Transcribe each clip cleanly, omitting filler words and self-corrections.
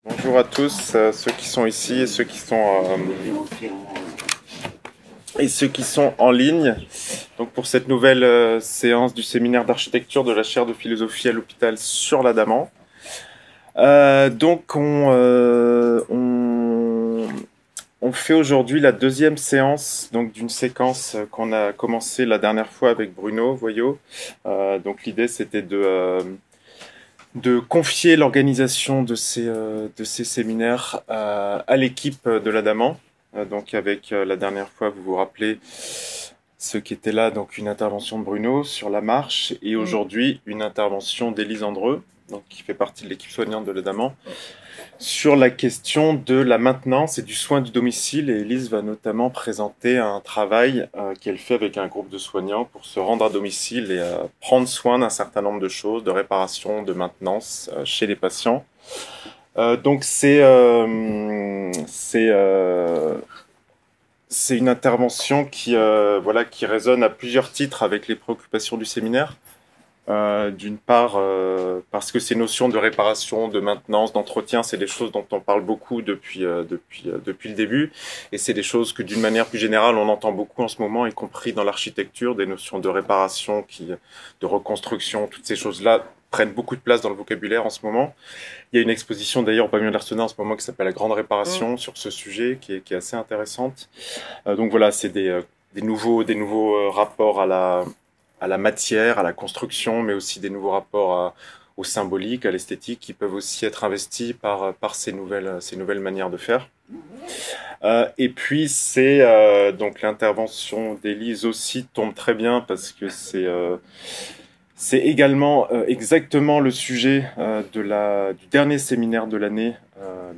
Bonjour à tous, ceux qui sont ici et ceux qui sont en ligne. Donc pour cette nouvelle séance du séminaire d'architecture de la chaire de philosophie à l'hôpital sur l'Adamant. On fait aujourd'hui la deuxième séance donc d'une séquence qu'on a commencé la dernière fois avec Bruno Voyot. Donc l'idée c'était de confier l'organisation de ces séminaires à l'équipe de l'Adamant. Donc avec la dernière fois, vous vous rappelez, ceux qui étaient là, donc une intervention de Bruno sur la marche, et aujourd'hui une intervention d'Élise Andreu, donc, qui fait partie de l'équipe soignante de l'Adamant, sur la question de la maintenance et du soin du domicile. Et Élise va notamment présenter un travail qu'elle fait avec un groupe de soignants pour se rendre à domicile et prendre soin d'un certain nombre de choses, de réparation, de maintenance chez les patients. Donc c'est une intervention qui résonne à plusieurs titres avec les préoccupations du séminaire. D'une part, parce que ces notions de réparation, de maintenance, d'entretien, c'est des choses dont on parle beaucoup depuis le début, et c'est des choses que d'une manière plus générale, on entend beaucoup en ce moment, y compris dans l'architecture, des notions de réparation, de reconstruction, toutes ces choses-là prennent beaucoup de place dans le vocabulaire en ce moment. Il y a une exposition d'ailleurs au pavillon de l'Arsenal en ce moment qui s'appelle La Grande Réparation sur ce sujet, qui est assez intéressante. Donc voilà, c'est des nouveaux rapports à la matière, à la construction, mais aussi des nouveaux rapports au symbolique, à l'esthétique, qui peuvent aussi être investis par ces nouvelles manières de faire. Et puis donc l'intervention d'Élise aussi tombe très bien parce que c'est également exactement le sujet du dernier séminaire de l'année,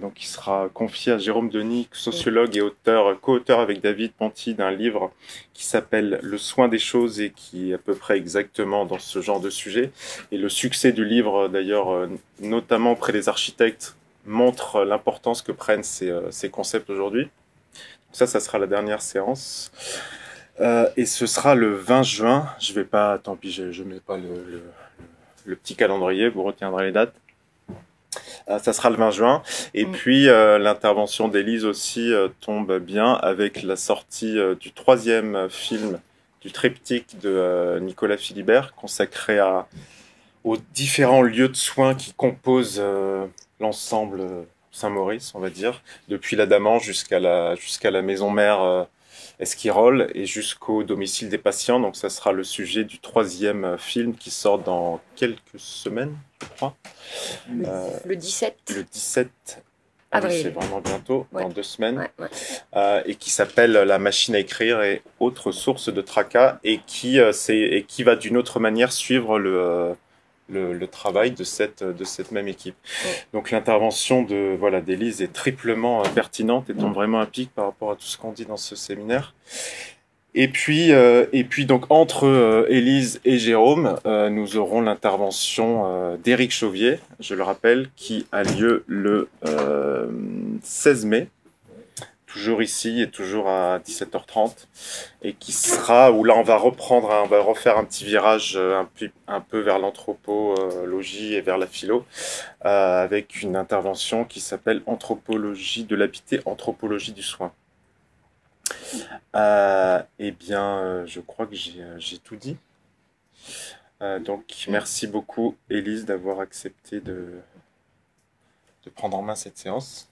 donc qui sera confié à Jérôme Denis, sociologue et auteur, co-auteur avec David Ponty d'un livre qui s'appelle Le soin des choses et qui est à peu près exactement dans ce genre de sujet. Et le succès du livre, d'ailleurs, notamment auprès des architectes, montre l'importance que prennent ces concepts aujourd'hui. Ça sera la dernière séance. Et ce sera le 20 juin. Je vais pas, tant pis, je mets pas le petit calendrier, vous retiendrez les dates. Ça sera le 20 juin. Et puis l'intervention d'Élise aussi tombe bien avec la sortie du troisième film du triptyque de Nicolas Philibert, consacré aux différents lieux de soins qui composent l'ensemble Saint-Maurice, on va dire, depuis l'Adamant jusqu'à la maison mère Esquirol et jusqu'au domicile des patients. Donc ça sera le sujet du troisième film qui sort dans quelques semaines, je crois. Le 17. Le 17 avril. C'est vraiment bientôt, dans 2 semaines. Ouais. Et qui s'appelle La machine à écrire et autres sources de tracas et qui va d'une autre manière suivre le travail de cette même équipe. Donc l'intervention d'Élise est triplement pertinente et tombe vraiment à pic par rapport à tout ce qu'on dit dans ce séminaire. Et puis donc entre Élise et Jérôme, nous aurons l'intervention d'Éric Chauvier, je le rappelle, qui a lieu le 16 mai, toujours ici et toujours à 17h30, et qui sera où là on va refaire un petit virage un peu vers l'anthropologie et vers la philo, avec une intervention qui s'appelle Anthropologie de l'habité, anthropologie du soin. Je crois que j'ai tout dit. Donc merci beaucoup Élise d'avoir accepté de prendre en main cette séance.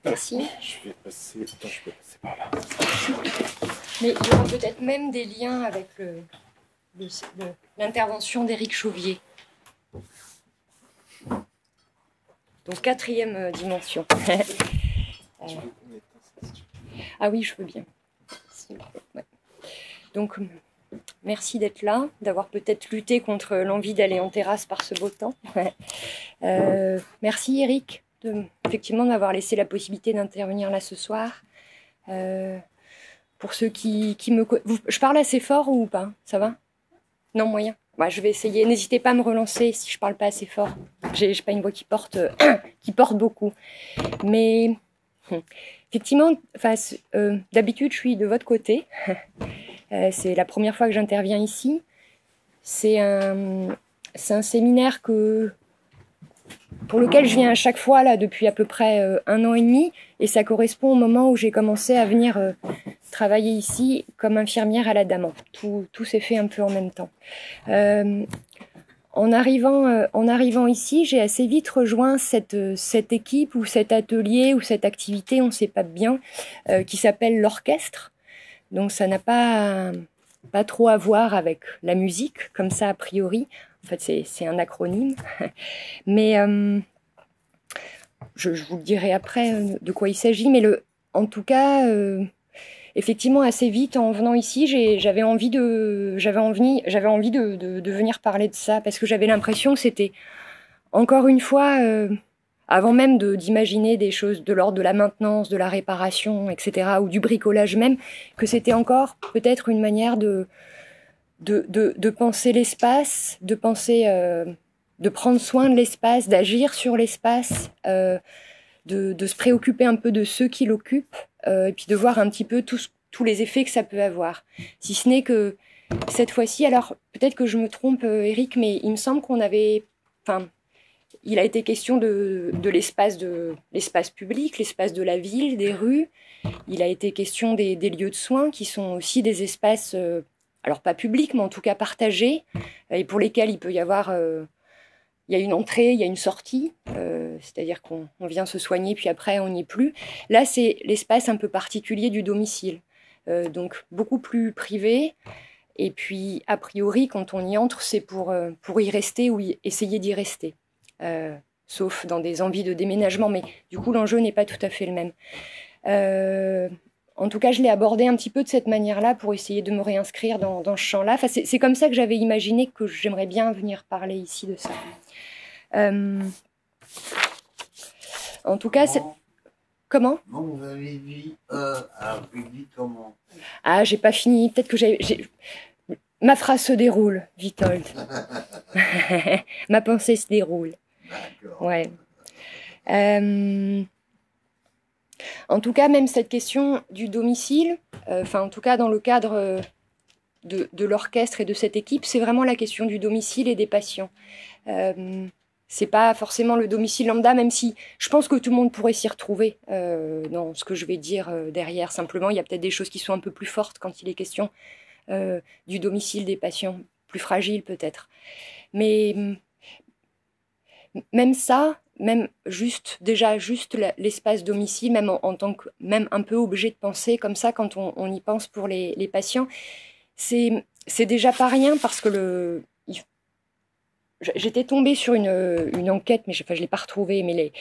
Merci. Je vais passer par là. Mais il y aura peut-être même des liens avec l'intervention d'Éric Chauvier. Donc quatrième dimension. Ah oui, je veux bien. Ouais. Donc merci d'être là, d'avoir peut-être lutté contre l'envie d'aller en terrasse par ce beau temps. Merci Éric, effectivement d'avoir laissé la possibilité d'intervenir là ce soir. Pour ceux qui me... Je parle assez fort ou pas? Ça va? Non, moyen? Ouais, je vais essayer. N'hésitez pas à me relancer si je parle pas assez fort. J'ai pas une voix qui porte beaucoup. Mais effectivement, d'habitude, je suis de votre côté. C'est la première fois que j'interviens ici. C'est un séminaire pour lequel je viens à chaque fois là depuis à peu près 1 an et demi, et ça correspond au moment où j'ai commencé à venir travailler ici comme infirmière à la Daman. Tout s'est fait un peu en même temps. En arrivant ici, j'ai assez vite rejoint cette équipe ou cet atelier ou cette activité, on ne sait pas bien, qui s'appelle l'orchestre. Donc ça n'a pas trop à voir avec la musique, comme ça a priori. En fait, c'est un acronyme. Mais je vous le dirai après de quoi il s'agit. Mais en tout cas, effectivement, assez vite, en venant ici, j'avais envie de venir parler de ça, parce que j'avais l'impression que c'était, encore une fois, avant même d'imaginer des choses de l'ordre de la maintenance, de la réparation, etc., ou du bricolage même, que c'était encore peut-être une manière de penser l'espace, de prendre soin de l'espace, d'agir sur l'espace, de se préoccuper un peu de ceux qui l'occupent, et puis de voir un petit peu tous les effets que ça peut avoir. Si ce n'est que cette fois-ci, alors peut-être que je me trompe, Eric, mais il me semble il a été question de l'espace public, l'espace de la ville, des rues. Il a été question des lieux de soins qui sont aussi des espaces, alors pas publics, mais en tout cas partagés, et pour lesquels il peut y avoir... il y a une entrée, il y a une sortie, c'est-à-dire qu'on vient se soigner, puis après on n'y est plus. Là, c'est l'espace un peu particulier du domicile, donc beaucoup plus privé. Et puis, a priori, quand on y entre, c'est pour y rester ou essayer d'y rester, sauf dans des envies de déménagement. Mais du coup, l'enjeu n'est pas tout à fait le même. En tout cas, je l'ai abordé un petit peu de cette manière-là pour essayer de me réinscrire dans ce champ-là. Enfin, c'est comme ça que j'avais imaginé que j'aimerais bien venir parler ici de ça. En tout cas, c'est... Comment ? Non, vous avez dit... alors, vous dites comment ? Ah, j'ai pas fini. Peut-être que ma phrase se déroule, Witold. Ma pensée se déroule. D'accord. Ouais. En tout cas, même cette question du domicile, en tout cas dans le cadre de l'orchestre et de cette équipe, c'est vraiment la question du domicile et des patients. C'est pas forcément le domicile lambda, même si je pense que tout le monde pourrait s'y retrouver dans ce que je vais dire derrière. Simplement, il y a peut-être des choses qui sont un peu plus fortes quand il est question du domicile des patients, plus fragiles peut-être. Mais même ça, même juste l'espace domicile, même en tant que même un peu objet de pensée comme ça, quand on y pense pour les patients, c'est déjà pas rien, parce que j'étais tombée sur une enquête, mais je l'ai pas retrouvée, mais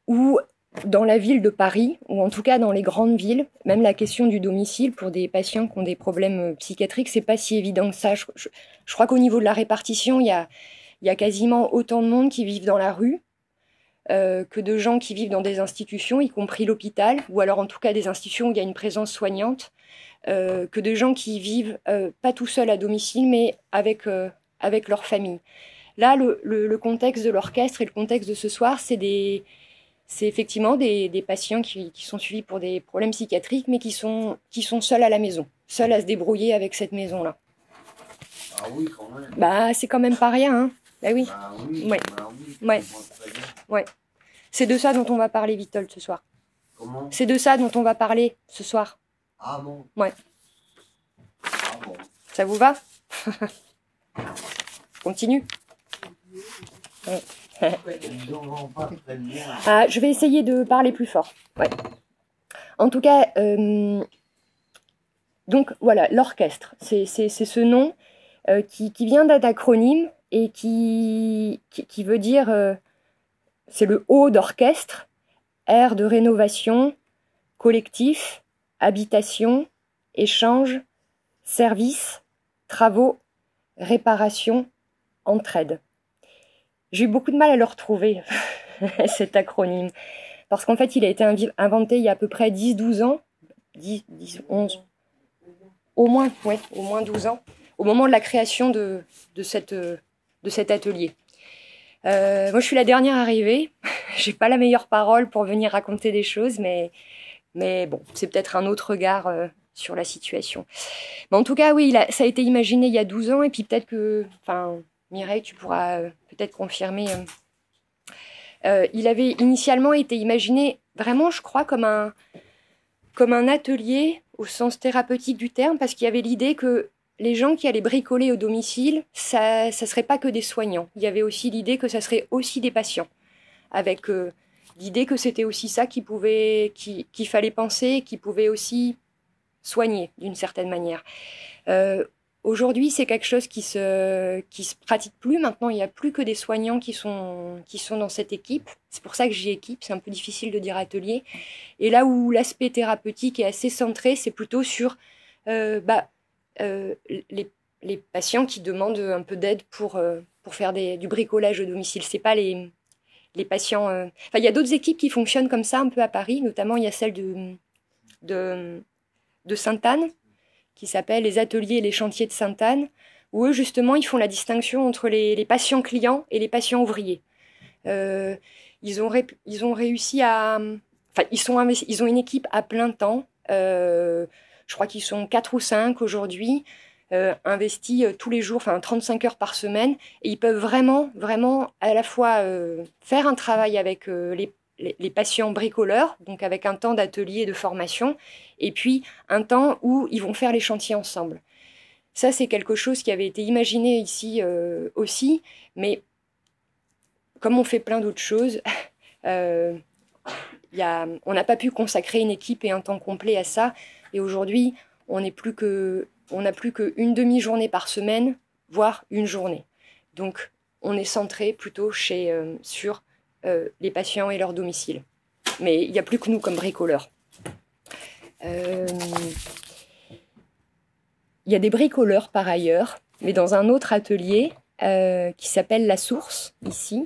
où dans la ville de Paris, ou en tout cas dans les grandes villes, même la question du domicile pour des patients qui ont des problèmes psychiatriques, c'est pas si évident que ça. Je crois qu'au niveau de la répartition, il y a quasiment autant de monde qui vivent dans la rue que de gens qui vivent dans des institutions, y compris l'hôpital, ou alors en tout cas des institutions où il y a une présence soignante, que de gens qui vivent pas tout seuls à domicile, mais avec leur famille. Là, le contexte de l'orchestre et le contexte de ce soir, c'est effectivement des patients qui sont suivis pour des problèmes psychiatriques, mais qui sont seuls à la maison, seuls à se débrouiller avec cette maison-là. Ah oui, quand même. Bah, c'est quand même pas rien, hein. Bah oui. Bah oui, Ouais. bah oui, Ouais. très bien. Ouais. C'est de ça dont on va parler, Witold, ce soir. Comment ? C'est de ça dont on va parler ce soir. Ah bon ? Ouais. Ah bon. Ça vous va ? Continue. Ouais. Ils en vont pas très bien. Ah, je vais essayer de parler plus fort. Ouais. En tout cas, donc voilà, l'orchestre, c'est ce nom qui vient d'un acronyme et qui veut dire, c'est le O d'orchestre, R de rénovation, collectif, habitation, échange, service, travaux, réparation, entraide. J'ai eu beaucoup de mal à le retrouver, cet acronyme, parce qu'en fait, il a été inventé il y a à peu près 10-12 ans, 10, 11, au moins 12 ans, au moment de la création de cet atelier. Moi, je suis la dernière arrivée, j'ai pas la meilleure parole pour venir raconter des choses, mais bon, c'est peut-être un autre regard sur la situation. Mais en tout cas, oui, ça a été imaginé il y a 12 ans, et puis peut-être que, Mireille, tu pourras peut-être confirmer Il avait initialement été imaginé vraiment, je crois, comme un atelier au sens thérapeutique du terme, parce qu'il y avait l'idée que les gens qui allaient bricoler au domicile, ça serait pas que des soignants. Il y avait aussi l'idée que ça serait aussi des patients, avec l'idée que c'était aussi ça qu'il fallait penser, qui pouvait aussi soigner d'une certaine manière. Aujourd'hui, c'est quelque chose qui se pratique plus. Maintenant, il n'y a plus que des soignants qui sont dans cette équipe. C'est pour ça que j'y équipe. C'est un peu difficile de dire atelier. Et là où l'aspect thérapeutique est assez centré, c'est plutôt sur les patients qui demandent un peu d'aide pour faire du bricolage au domicile. C'est pas les patients. Enfin, il y a d'autres équipes qui fonctionnent comme ça un peu à Paris. Notamment, il y a celle de Sainte-Anne, qui s'appelle les ateliers et les chantiers de Sainte-Anne, où eux, justement, ils font la distinction entre les patients clients et les patients ouvriers. Ils ont réussi à... Enfin, ils ont une équipe à plein temps. Je crois qu'ils sont 4 ou 5 aujourd'hui, investis tous les jours, enfin 35 heures par semaine. Et ils peuvent vraiment, vraiment, à la fois faire un travail avec les patients bricoleurs, donc avec un temps d'atelier et de formation, et puis un temps où ils vont faire les chantiers ensemble. Ça, c'est quelque chose qui avait été imaginé ici aussi, mais comme on fait plein d'autres choses, on n'a pas pu consacrer une équipe et un temps complet à ça, et aujourd'hui, on n'a plus qu'une demi-journée par semaine, voire une journée. Donc, on est centré plutôt sur les patients et leur domicile. Mais il n'y a plus que nous comme bricoleurs. Il y a des bricoleurs par ailleurs, mais dans un autre atelier qui s'appelle La Source, ici,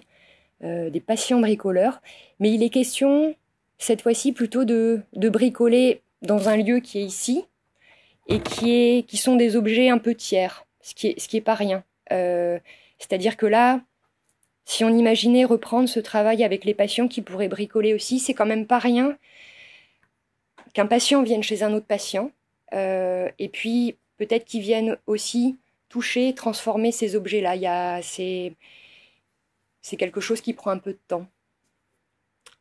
des patients bricoleurs. Mais il est question, cette fois-ci, plutôt de bricoler dans un lieu qui est ici et qui sont des objets un peu tiers, ce qui est pas rien. C'est-à-dire que là, si on imaginait reprendre ce travail avec les patients qui pourraient bricoler aussi, c'est quand même pas rien qu'un patient vienne chez un autre patient, et puis peut-être qu'ils viennent aussi toucher, transformer ces objets-là. C'est quelque chose qui prend un peu de temps.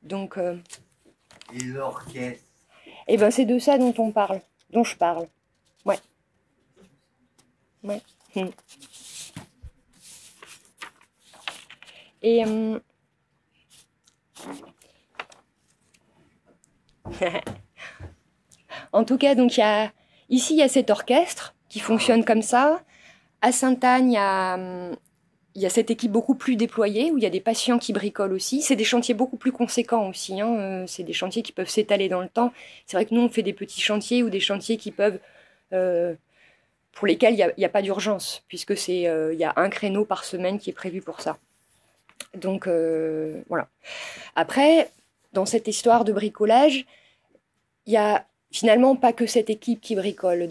Donc, Et l'orchestre? Eh ben, c'est de ça dont je parle. Ouais. Ouais. Et en tout cas, donc ici il y a cet orchestre qui fonctionne comme ça. À Sainte-Anne, il y a cette équipe beaucoup plus déployée où il y a des patients qui bricolent aussi. C'est des chantiers beaucoup plus conséquents aussi. C'est des chantiers qui peuvent s'étaler dans le temps. C'est vrai que nous on fait des petits chantiers ou des chantiers qui peuvent pour lesquels il n'y a pas d'urgence puisque il y a un créneau par semaine qui est prévu pour ça. Donc voilà. Après, dans cette histoire de bricolage, il y a finalement pas que cette équipe qui bricole.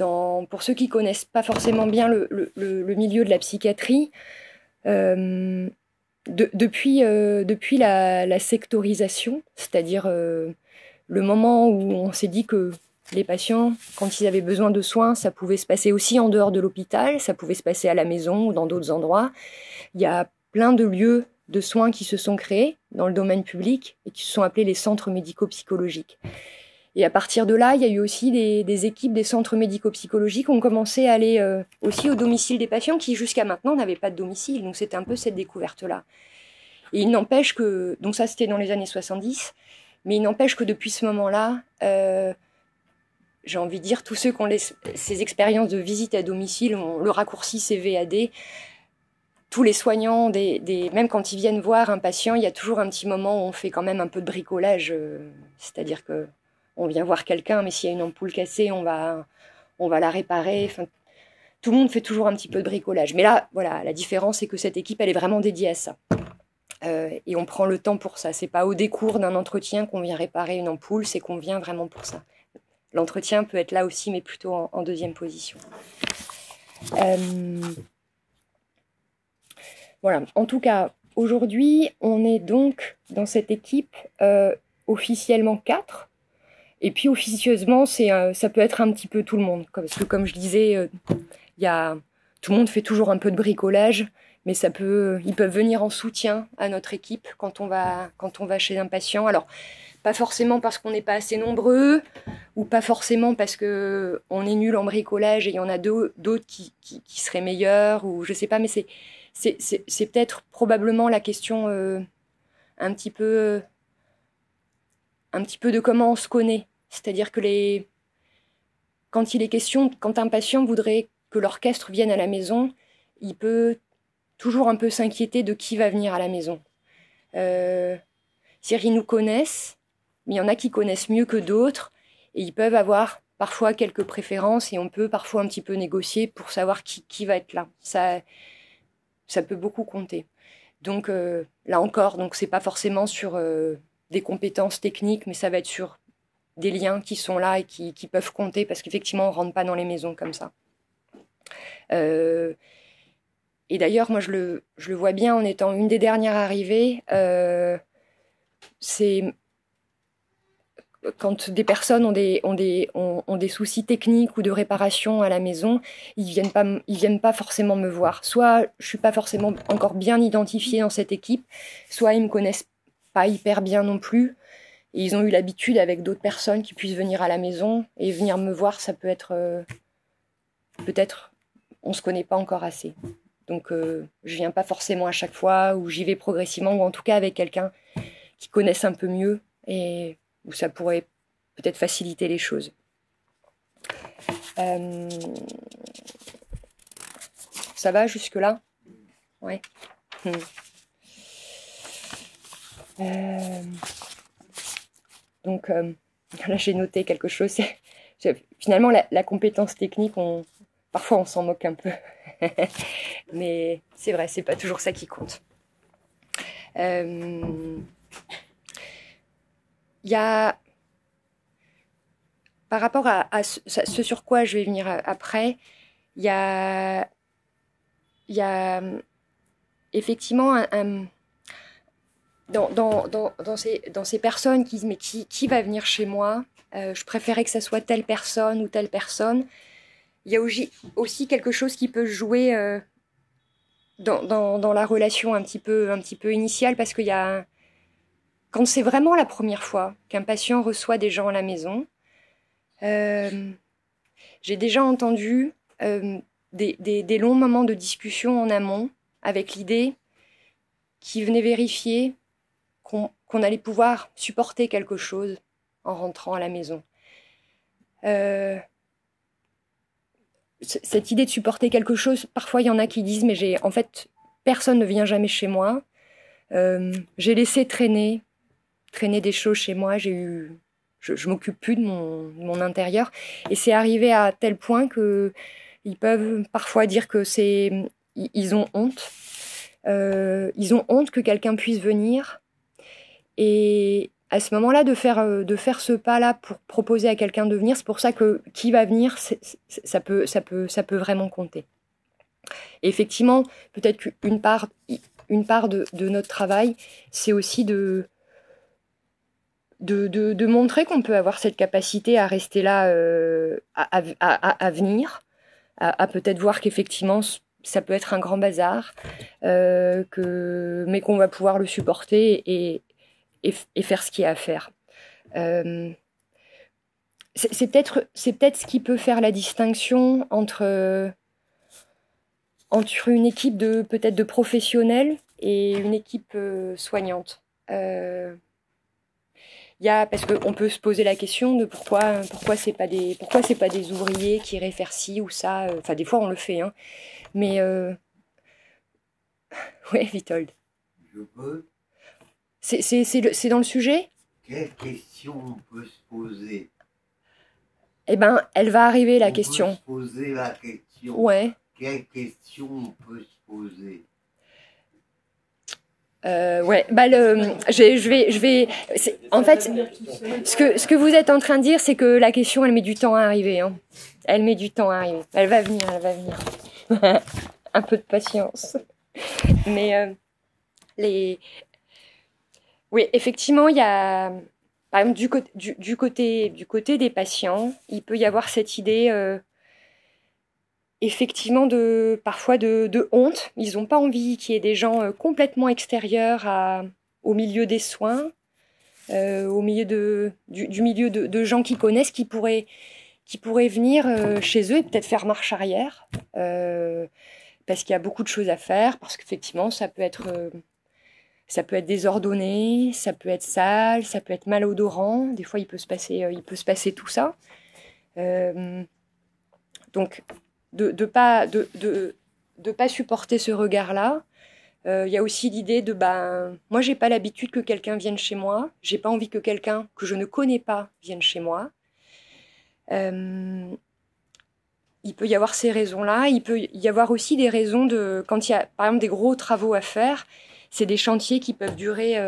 Pour ceux qui connaissent pas forcément bien le milieu de la psychiatrie, depuis la sectorisation, c'est-à-dire le moment où on s'est dit que les patients, quand ils avaient besoin de soins, ça pouvait se passer aussi en dehors de l'hôpital, ça pouvait se passer à la maison ou dans d'autres endroits. Il y a plein de lieux de soins qui se sont créés dans le domaine public et qui se sont appelés les centres médico-psychologiques. Et à partir de là, il y a eu aussi des équipes des centres médico-psychologiques qui ont commencé à aller aussi au domicile des patients qui, jusqu'à maintenant, n'avaient pas de domicile. Donc, c'était un peu cette découverte-là. Et il n'empêche que... Donc ça, c'était dans les années 70. Mais il n'empêche que depuis ce moment-là, j'ai envie de dire, tous ceux qui ont ces expériences de visite à domicile, le raccourci CVAD, tous les soignants, même quand ils viennent voir un patient, il y a toujours un petit moment où on fait quand même un peu de bricolage. C'est-à-dire que on vient voir quelqu'un, mais s'il y a une ampoule cassée, on va la réparer. Enfin, tout le monde fait toujours un petit peu de bricolage. Mais là, voilà, la différence, c'est que cette équipe, elle est vraiment dédiée à ça. Et on prend le temps pour ça. C'est pas au décours d'un entretien qu'on vient réparer une ampoule, c'est qu'on vient vraiment pour ça. L'entretien peut être là aussi, mais plutôt en deuxième position. Voilà. En tout cas, aujourd'hui, on est donc dans cette équipe officiellement 4. Et puis officieusement, ça peut être un petit peu tout le monde. Parce que comme je disais, tout le monde fait toujours un peu de bricolage, mais ils peuvent venir en soutien à notre équipe quand on va chez un patient. Alors, pas forcément parce qu'on n'est pas assez nombreux, ou pas forcément parce qu'on est nul en bricolage et il y en a d'autres qui seraient meilleurs, ou je sais pas, mais c'est peut-être probablement la question un petit peu de comment on se connaît. C'est-à-dire que quand un patient voudrait que l'orchestre vienne à la maison, il peut toujours un peu s'inquiéter de qui va venir à la maison. C'est-à-dire, ils nous connaissent, mais il y en a qui connaissent mieux que d'autres, et ils peuvent avoir parfois quelques préférences, et on peut parfois un petit peu négocier pour savoir qui va être là. Ça peut beaucoup compter. Donc là encore, c'est pas forcément sur des compétences techniques, mais ça va être sur des liens qui sont là et qui peuvent compter, parce qu'effectivement, on rentre pas dans les maisons comme ça. Et d'ailleurs, moi, je le vois bien en étant une des dernières arrivées. C'est quand des personnes ont des soucis techniques ou de réparation à la maison, ils viennent pas forcément me voir. Soit je suis pas forcément encore bien identifiée dans cette équipe, soit ils me connaissent pas hyper bien non plus. Et ils ont eu l'habitude avec d'autres personnes qui puissent venir à la maison, et venir me voir, ça peut être peut-être on se connaît pas encore assez. Donc je viens pas forcément à chaque fois, ou j'y vais progressivement, ou en tout cas avec quelqu'un qui connaisse un peu mieux, et où ça pourrait peut-être faciliter les choses. Ça va jusque-là? Ouais. Donc là, j'ai noté quelque chose. Finalement, la compétence technique, parfois on s'en moque un peu. Mais c'est vrai, c'est pas toujours ça qui compte. Il y a, par rapport à ce sur quoi je vais venir après, il y a effectivement dans ces personnes qui disent mais qui va venir chez moi, je préférais que ça soit telle personne ou telle personne. Il y a aussi quelque chose qui peut jouer dans la relation un petit peu initiale, parce qu'il y a, quand c'est vraiment la première fois qu'un patient reçoit des gens à la maison, j'ai déjà entendu des longs moments de discussion en amont, avec l'idée qu'ils venaient vérifier qu'on allait pouvoir supporter quelque chose en rentrant à la maison. Cette idée de supporter quelque chose, parfois il y en a qui disent mais en fait personne ne vient jamais chez moi, j'ai laissé traîner des choses chez moi, je m'occupe plus de mon intérieur, et c'est arrivé à tel point que ils peuvent parfois dire que ils ont honte, que quelqu'un puisse venir, et à ce moment-là, de faire ce pas-là pour proposer à quelqu'un de venir, c'est pour ça que qui va venir, ça peut vraiment compter. Et effectivement, peut-être qu'une part de notre travail, c'est aussi de montrer qu'on peut avoir cette capacité à rester là, à venir, à peut-être voir qu'effectivement, ça peut être un grand bazar, mais qu'on va pouvoir le supporter et faire ce qu'il y a à faire. C'est peut-être ce qui peut faire la distinction entre une équipe peut-être de professionnels et une équipe soignante. Parce qu'on peut se poser la question de pourquoi c'est pas des ouvriers qui iraient faire ci ou ça. Enfin, des fois on le fait, hein. Mais ouais, Vitold. Je peux. C'est dans le sujet. Quelle question on peut se poser? Eh ben, elle va arriver, la question. On peut se poser la question. Ouais. Quelle question on peut se poser? Ouais, bah je vais. En fait, ce que vous êtes en train de dire, c'est que la question, elle met du temps à arriver. Hein. Elle met du temps à arriver. Elle va venir. Un peu de patience. Mais oui, effectivement, il y a, par exemple, du côté des patients, il peut y avoir cette idée effectivement parfois de honte. Ils n'ont pas envie qu'il y ait des gens complètement extérieurs au milieu des soins, au milieu du milieu de gens qu'ils connaissent, qui pourraient venir chez eux et peut-être faire marche arrière, parce qu'il y a beaucoup de choses à faire, parce qu'effectivement, ça peut être désordonné, ça peut être sale, ça peut être malodorant. Des fois, il peut se passer tout ça. Donc, de pas supporter ce regard-là. Il y a aussi l'idée de moi, j'ai pas l'habitude que quelqu'un vienne chez moi. J'ai pas envie que quelqu'un que je ne connais pas vienne chez moi. Il peut y avoir ces raisons-là. Il peut y avoir aussi des raisons quand il y a, par exemple, des gros travaux à faire. C'est des chantiers qui peuvent durer.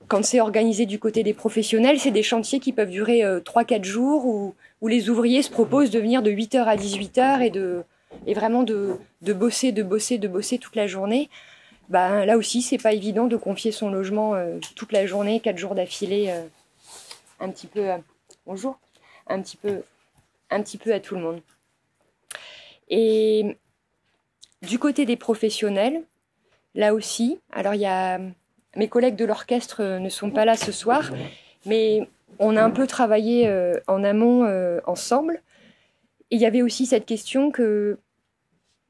Quand c'est organisé du côté des professionnels, c'est des chantiers qui peuvent durer 3-4 jours où les ouvriers se proposent de venir de 8h à 18h et vraiment de bosser toute la journée. Là aussi, c'est pas évident de confier son logement toute la journée, 4 jours d'affilée, un petit peu à tout le monde. Et du côté des professionnels, là aussi, alors il y a mes collègues de l'orchestre ne sont pas là ce soir, mais on a un peu travaillé en amont ensemble. Et il y avait aussi cette question que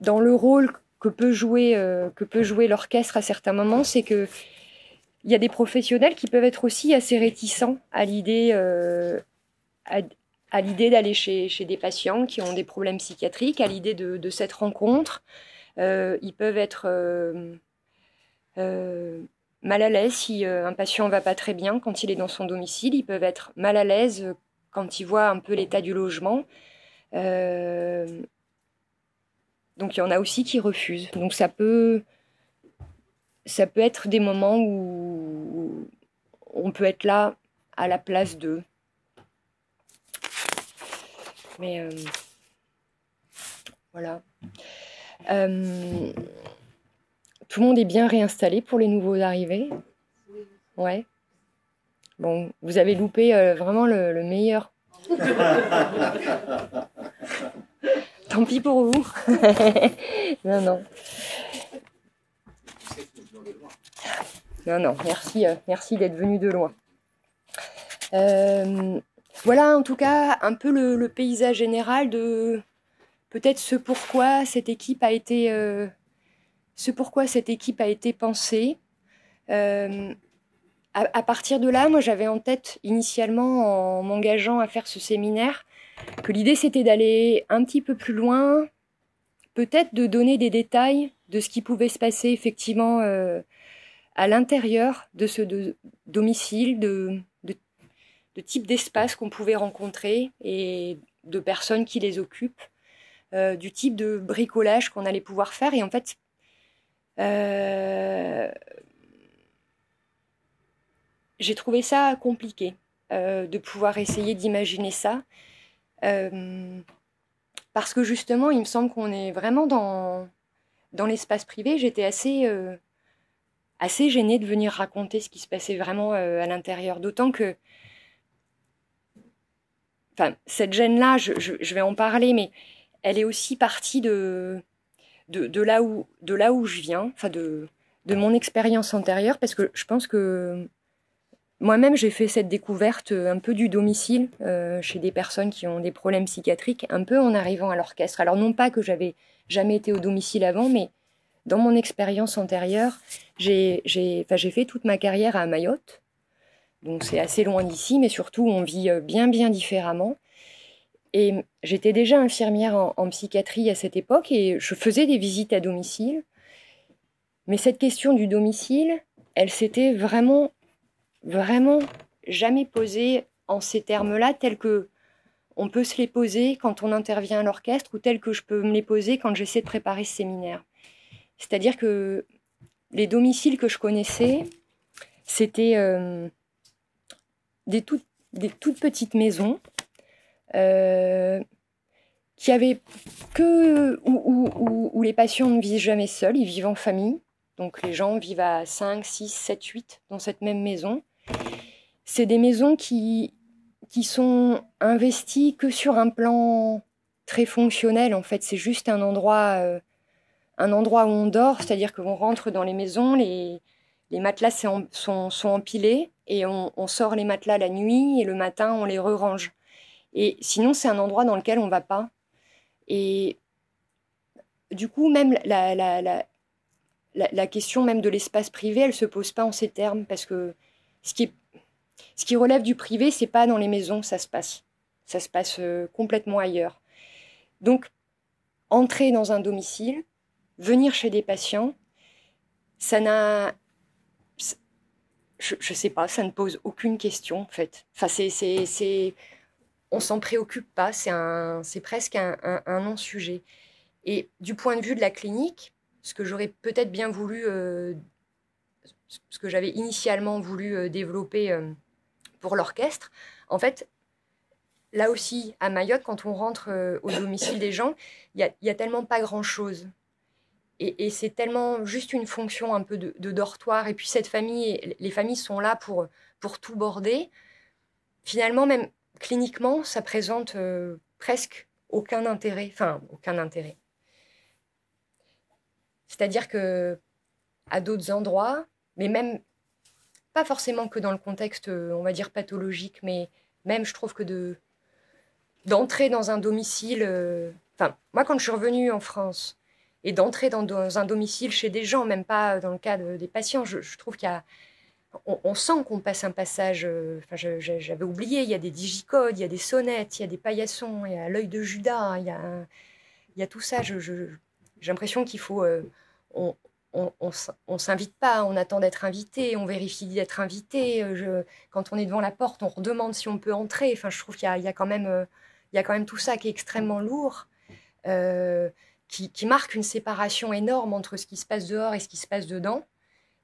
dans le rôle que peut jouer l'orchestre à certains moments, c'est que il y a des professionnels qui peuvent être aussi assez réticents à l'idée d'aller chez des patients qui ont des problèmes psychiatriques, à l'idée de cette rencontre. Ils peuvent être mal à l'aise si un patient va pas très bien quand il est dans son domicile. Ils peuvent être mal à l'aise quand ils voient un peu l'état du logement. Donc il y en a aussi qui refusent. Donc ça peut être des moments où on peut être là à la place d'eux. Mais voilà. Tout le monde est bien réinstallé pour les nouveaux arrivés? Ouais. Bon, vous avez loupé vraiment le meilleur. Tant pis pour vous. Non. Non, merci d'être venu de loin. Voilà en tout cas un peu le paysage général de peut-être ce pourquoi cette équipe a été pensée. À partir de là, moi j'avais en tête initialement en m'engageant à faire ce séminaire que l'idée c'était d'aller un petit peu plus loin, peut-être de donner des détails de ce qui pouvait se passer effectivement à l'intérieur de ce domicile, de type d'espace qu'on pouvait rencontrer et de personnes qui les occupent, du type de bricolage qu'on allait pouvoir faire. Et en fait, j'ai trouvé ça compliqué de pouvoir essayer d'imaginer ça. Parce que justement, il me semble qu'on est vraiment dans l'espace privé. J'étais assez gênée de venir raconter ce qui se passait vraiment à l'intérieur. D'autant que cette gêne-là, je vais en parler, mais elle est aussi partie de là où je viens, de mon expérience antérieure, parce que je pense que moi-même, j'ai fait cette découverte un peu du domicile chez des personnes qui ont des problèmes psychiatriques, un peu en arrivant à l'orchestre. Alors non pas que j'avais jamais été au domicile avant, mais dans mon expérience antérieure, j'ai fait toute ma carrière à Mayotte. Donc c'est assez loin d'ici, mais surtout on vit bien différemment. Et j'étais déjà infirmière en psychiatrie à cette époque et je faisais des visites à domicile. Mais cette question du domicile, elle s'était vraiment jamais posée en ces termes-là, tels que on peut se les poser quand on intervient à l'orchestre ou tels que je peux me les poser quand j'essaie de préparer ce séminaire. C'est-à-dire que les domiciles que je connaissais, c'était des toutes petites maisons qui avaient où les patients ne vivent jamais seuls, ils vivent en famille. Donc les gens vivent à 5, 6, 7, 8 dans cette même maison. C'est des maisons qui sont investies que sur un plan très fonctionnel, en fait. C'est juste un endroit où on dort, c'est-à-dire qu'on rentre dans les maisons, les matelas sont empilés, et on sort les matelas la nuit, et le matin, on les re-range. Et sinon, c'est un endroit dans lequel on ne va pas. Et du coup, même la question même de l'espace privé, elle ne se pose pas en ces termes, parce que ce qui relève du privé, c'est pas dans les maisons, ça se passe. Ça se passe complètement ailleurs. Donc, entrer dans un domicile, venir chez des patients, ça n'a... Je sais pas, ça ne pose aucune question, en fait. Enfin, on s'en préoccupe pas, c'est presque un non-sujet. Et du point de vue de la clinique, ce que j'aurais peut-être bien voulu, ce que j'avais initialement voulu développer pour l'orchestre, en fait, là aussi, à Mayotte, quand on rentre au domicile des gens, il y a tellement pas grand-chose. Et c'est tellement juste une fonction un peu de dortoir. Et puis cette famille, les familles sont là pour tout border. Finalement, même cliniquement, ça présente presque aucun intérêt. Enfin, aucun intérêt. C'est-à-dire que à d'autres endroits, mais même pas forcément que dans le contexte, on va dire, pathologique, mais même, je trouve que d'entrer dans un domicile... Enfin, moi, quand je suis revenue en France, et d'entrer dans un domicile chez des gens, même pas dans le cas des patients, je trouve qu'il y a... On sent qu'on passe un passage... Enfin, j'avais oublié, il y a des digicodes, il y a des sonnettes, il y a des paillassons, il y a l'œil de Judas, il y a tout ça. J'ai l'impression qu'il faut... on s'invite pas, on attend d'être invité, on vérifie d'être invité. Quand on est devant la porte, on redemande si on peut entrer. Enfin, je trouve qu'il y a quand même, il y a quand même tout ça qui est extrêmement lourd, qui marque une séparation énorme entre ce qui se passe dehors et ce qui se passe dedans.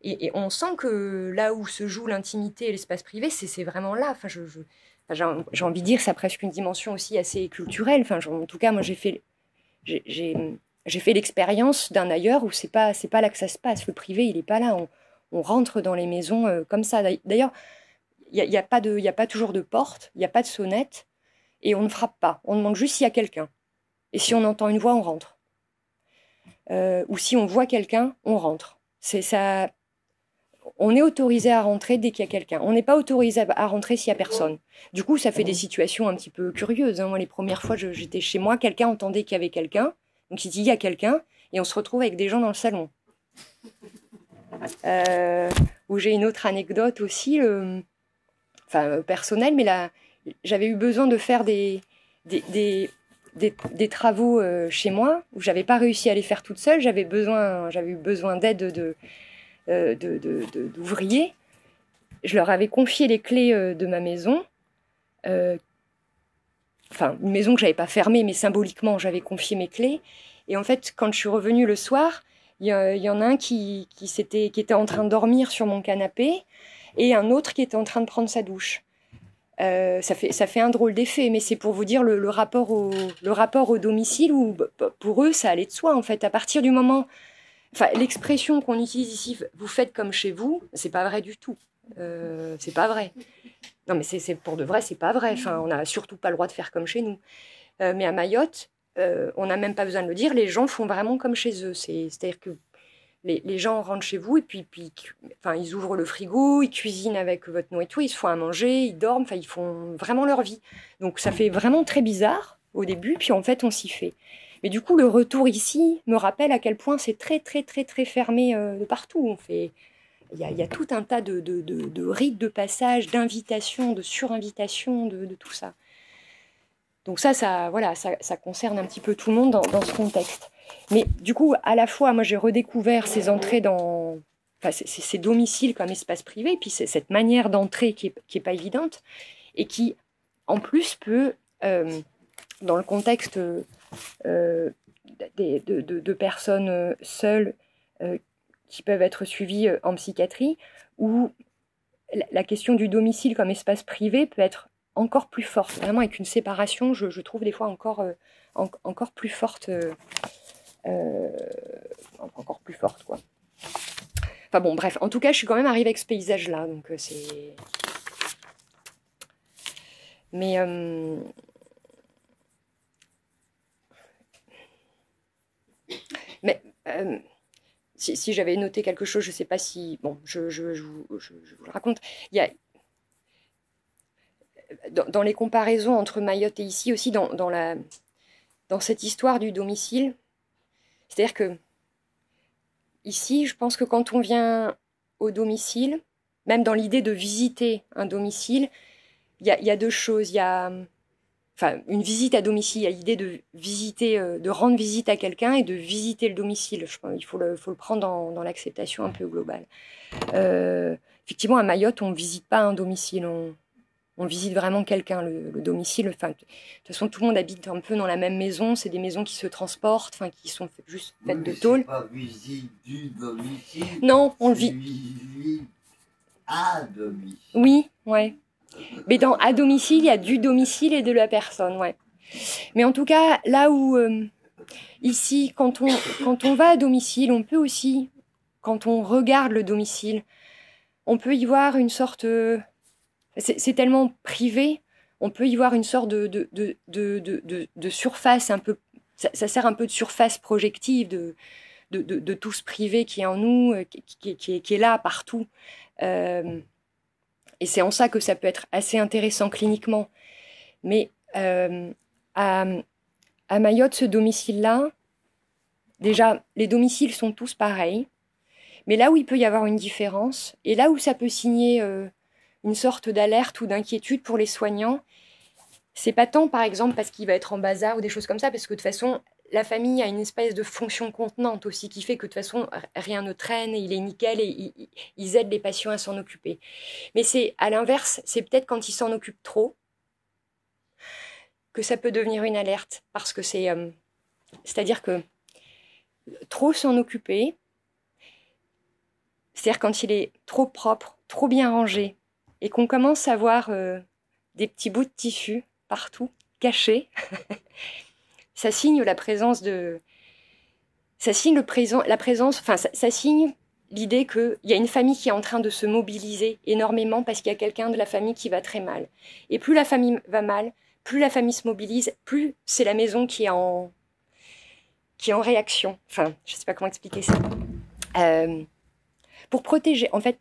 Et on sent que là où se joue l'intimité et l'espace privé, c'est vraiment là. Enfin, j'ai envie de dire, ça a presque une dimension aussi assez culturelle. Enfin, en tout cas, moi, j'ai fait l'expérience d'un ailleurs où c'est pas là que ça se passe. Le privé, il est pas là. On rentre dans les maisons comme ça. D'ailleurs, il y a pas toujours de porte, il y a pas de sonnette, et on ne frappe pas. On demande juste s'il y a quelqu'un. Et si on entend une voix, on rentre. Ou si on voit quelqu'un, on rentre. C'est ça. On est autorisé à rentrer dès qu'il y a quelqu'un. On n'est pas autorisé à rentrer s'il n'y a personne. Du coup, ça fait des situations un petit peu curieuses. Moi, les premières fois, j'étais chez moi, quelqu'un entendait qu'il y avait quelqu'un. Donc, il dit, il y a quelqu'un, et on se retrouve avec des gens dans le salon. Où j'ai une autre anecdote aussi, personnelle, mais là, j'avais eu besoin de faire des travaux chez moi, où j'avais pas réussi à les faire toute seule. J'avais eu besoin d'aide d'ouvriers. Je leur avais confié les clés de ma maison. Une maison que j'avais pas fermée, mais symboliquement, j'avais confié mes clés. Et en fait, quand je suis revenue le soir, il y en a un qui était en train de dormir sur mon canapé, et un autre qui était en train de prendre sa douche. Ça fait un drôle d'effet, mais c'est pour vous dire le rapport au domicile, où pour eux, ça allait de soi, en fait. À partir du moment... Enfin, l'expression qu'on utilise ici, vous faites comme chez vous, c'est pas vrai du tout. C'est pas vrai. Non, mais c'est pour de vrai, c'est pas vrai. Enfin, on n'a surtout pas le droit de faire comme chez nous. Mais à Mayotte, on n'a même pas besoin de le dire, les gens font vraiment comme chez eux. C'est-à-dire que les gens rentrent chez vous et puis ils ouvrent le frigo, ils cuisinent avec votre nourriture, ils se font à manger, ils dorment, enfin, ils font vraiment leur vie. Donc ça fait vraiment très bizarre au début, puis en fait, on s'y fait. Mais du coup, le retour ici me rappelle à quel point c'est très, très, très, très fermé de partout. Il y a tout un tas de rites de passage, d'invitations, de surinvitations, de tout ça. Donc ça concerne un petit peu tout le monde dans ce contexte. Mais du coup, à la fois, moi, j'ai redécouvert ces entrées ces domiciles comme espace privé, et puis c'est cette manière d'entrer qui est pas évidente, et qui, en plus, peut, dans le contexte de personnes seules qui peuvent être suivies en psychiatrie, où la question du domicile comme espace privé peut être encore plus forte, vraiment avec une séparation, je trouve des fois encore plus forte, encore plus forte, quoi. Enfin bon, bref, en tout cas, je suis quand même arrivée avec ce paysage-là, donc c'est... Mais si j'avais noté quelque chose, je ne sais pas si... Bon, je vous le raconte. Il y a, dans les comparaisons entre Mayotte et ici, aussi dans cette histoire du domicile, c'est-à-dire que ici, je pense que quand on vient au domicile, même dans l'idée de visiter un domicile, il y a deux choses. Il y a enfin, une visite à domicile, il y a l'idée de visiter, de rendre visite à quelqu'un et de visiter le domicile. Je pense, il faut le prendre dans l'acceptation un peu globale. Effectivement, à Mayotte, on ne visite pas un domicile, on visite vraiment quelqu'un, le domicile. Enfin, de toute façon, tout le monde habite un peu dans la même maison. C'est des maisons qui se transportent, enfin, qui sont juste faites de tôle. C'est pas visite du domicile. Non, on le vit. Visite à domicile. Oui, ouais. Mais à domicile, il y a du domicile et de la personne, ouais. Mais en tout cas, là où ici, quand on va à domicile, on peut aussi, quand on regarde le domicile, on peut y voir une sorte... c'est tellement privé, on peut y voir une sorte de surface un peu... Ça sert un peu de surface projective de tout ce privé qui est en nous, qui est là partout. Et c'est en ça que ça peut être assez intéressant cliniquement. Mais à Mayotte, ce domicile-là, déjà, les domiciles sont tous pareils. Mais là où il peut y avoir une différence, et là où ça peut signer une sorte d'alerte ou d'inquiétude pour les soignants, c'est pas tant, par exemple, parce qu'il va être en bazar ou des choses comme ça, parce que de toute façon, la famille a une espèce de fonction contenante aussi, qui fait que de toute façon, rien ne traîne, et il est nickel, et ils aident les patients à s'en occuper. Mais c'est, à l'inverse, c'est peut-être quand ils s'en occupent trop, que ça peut devenir une alerte, parce que c'est-à-dire que trop s'en occuper, c'est-à-dire quand il est trop propre, trop bien rangé, et qu'on commence à voir des petits bouts de tissu partout, cachés, ça signe la présence de... Ça signe la présence... Enfin, ça signe l'idée qu'il y a une famille qui est en train de se mobiliser énormément parce qu'il y a quelqu'un de la famille qui va très mal. Et plus la famille va mal, plus la famille se mobilise, plus c'est la maison qui est en réaction. Enfin, je ne sais pas comment expliquer ça. Pour protéger... En fait,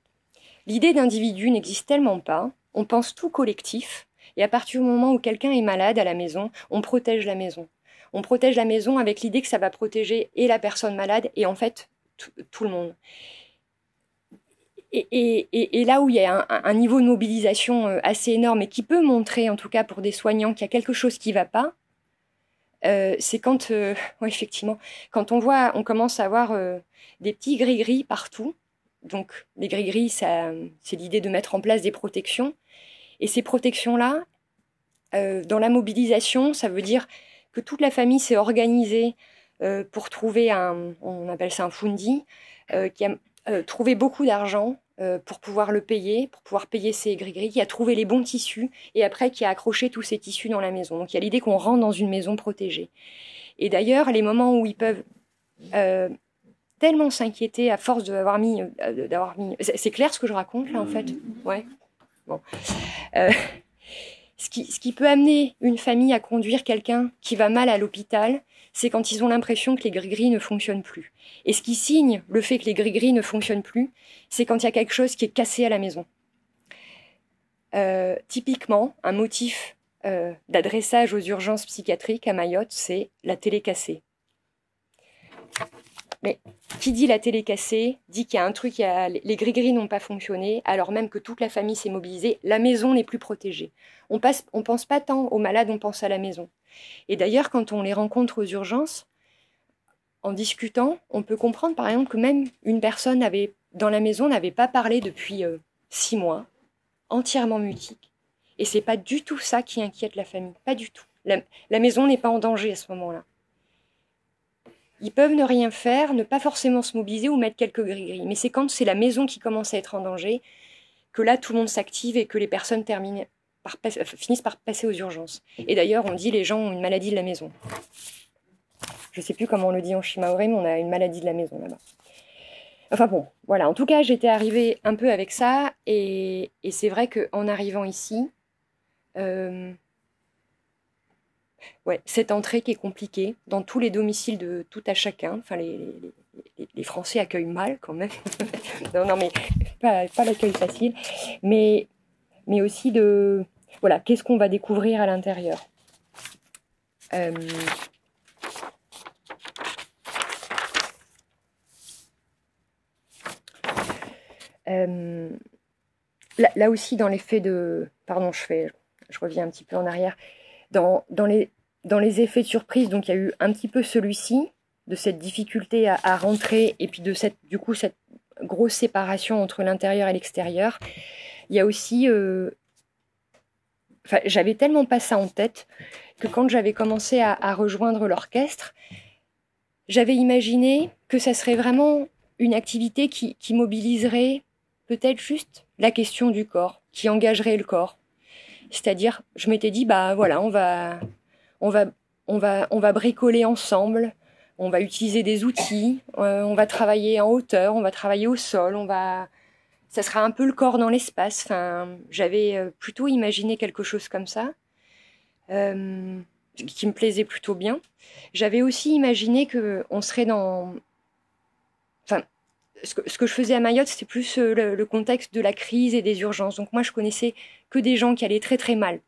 l'idée d'individu n'existe tellement pas. On pense tout collectif. Et à partir du moment où quelqu'un est malade à la maison, on protège la maison. On protège la maison avec l'idée que ça va protéger et la personne malade et en fait tout le monde. Et là où il y a un niveau de mobilisation assez énorme et qui peut montrer, en tout cas pour des soignants, qu'il y a quelque chose qui ne va pas, c'est quand, ouais, effectivement, quand on commence à avoir des petits gris-gris partout. Donc les gris-gris, c'est l'idée de mettre en place des protections. Et ces protections-là, dans la mobilisation, ça veut dire que toute la famille s'est organisée pour trouver on appelle ça un fundi, qui a trouvé beaucoup d'argent pour pouvoir le payer, pour pouvoir payer ces gris-gris, qui a trouvé les bons tissus et après qui a accroché tous ces tissus dans la maison. Donc il y a l'idée qu'on rentre dans une maison protégée. Et d'ailleurs, les moments où ils peuvent tellement s'inquiéter à force d'avoir mis... C'est clair ce que je raconte là en fait? Ouais. Bon. Ce qui peut amener une famille à conduire quelqu'un qui va mal à l'hôpital, c'est quand ils ont l'impression que les gris-gris ne fonctionnent plus. Et ce qui signe le fait que les gris-gris ne fonctionnent plus, c'est quand il y a quelque chose qui est cassé à la maison. Typiquement, un motif d'adressage aux urgences psychiatriques à Mayotte, c'est la télé cassée. Mais qui dit la télé cassée, dit qu'il y a un truc, les gris-gris n'ont pas fonctionné, alors même que toute la famille s'est mobilisée, la maison n'est plus protégée. On pense pas tant aux malades, on pense à la maison. Et d'ailleurs, quand on les rencontre aux urgences, en discutant, on peut comprendre par exemple que même une personne dans la maison n'avait pas parlé depuis 6 mois, entièrement mutique. Et c'est pas du tout ça qui inquiète la famille, pas du tout. La maison n'est pas en danger à ce moment-là. Ils peuvent ne rien faire, ne pas forcément se mobiliser ou mettre quelques gris-gris. Mais c'est quand c'est la maison qui commence à être en danger que là, tout le monde s'active et que les personnes finissent par passer aux urgences. Et d'ailleurs, on dit les gens ont une maladie de la maison. Je ne sais plus comment on le dit en shimaoré, mais on a une maladie de la maison là-bas. Enfin bon, voilà. En tout cas, j'étais arrivée un peu avec ça. Et c'est vrai qu'en arrivant ici... ouais, cette entrée qui est compliquée dans tous les domiciles de tout à chacun, enfin les Français accueillent mal quand même. Non, non, mais pas l'accueil facile. Mais aussi de... Voilà, qu'est-ce qu'on va découvrir à l'intérieur. Là aussi, dans l'effet de... Pardon, je reviens un petit peu en arrière. Dans les effets de surprise, donc il y a eu un petit peu celui-ci, de cette difficulté à rentrer, et puis de cette grosse séparation entre l'intérieur et l'extérieur. Il y a aussi... j'avais tellement pas ça en tête que quand j'avais commencé à rejoindre l'orchestre, j'avais imaginé que ça serait vraiment une activité qui mobiliserait peut-être juste la question du corps, qui engagerait le corps. C'est-à-dire, je m'étais dit, bah voilà, on va bricoler ensemble, on va utiliser des outils, on va travailler en hauteur, on va travailler au sol, ça sera un peu le corps dans l'espace. Enfin, j'avais plutôt imaginé quelque chose comme ça, qui me plaisait plutôt bien. J'avais aussi imaginé qu'on serait dans... Enfin, ce que je faisais à Mayotte, c'était plus le contexte de la crise et des urgences. Donc moi, je connaissais que des gens qui allaient très très mal.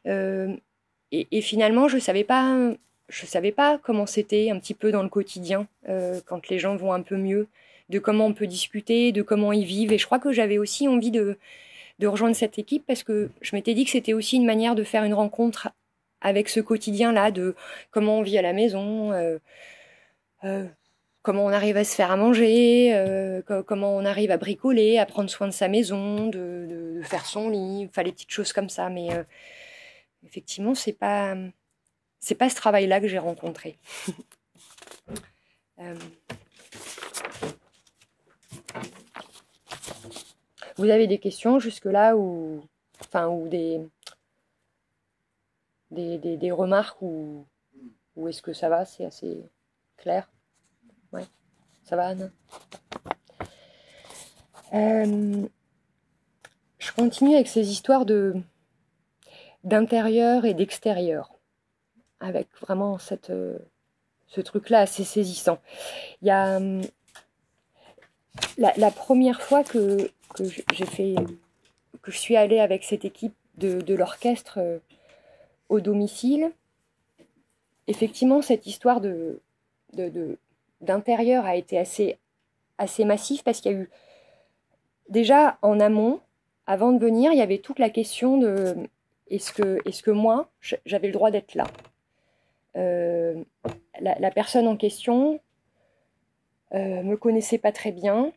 Et finalement, je savais pas comment c'était un petit peu dans le quotidien, quand les gens vont un peu mieux, de comment on peut discuter, de comment ils vivent. Et je crois que j'avais aussi envie de rejoindre cette équipe parce que je m'étais dit que c'était aussi une manière de faire une rencontre avec ce quotidien-là, de comment on vit à la maison, comment on arrive à se faire à manger, comment on arrive à bricoler, à prendre soin de sa maison, de faire son lit, enfin les petites choses comme ça. Mais effectivement, c'est pas ce travail-là que j'ai rencontré. Vous avez des questions jusque-là ou des remarques ou est-ce que ça va, c'est assez clair? Ouais, ça va, Anne? Je continue avec ces histoires d'intérieur et d'extérieur, avec vraiment ce truc-là assez saisissant. Il y a la première fois que je suis allée avec cette équipe de l'orchestre au domicile, effectivement, cette histoire d'intérieur a été assez massif parce qu'il y a eu déjà en amont, avant de venir, il y avait toute la question de est-ce que moi j'avais le droit d'être là. La personne en question me connaissait pas très bien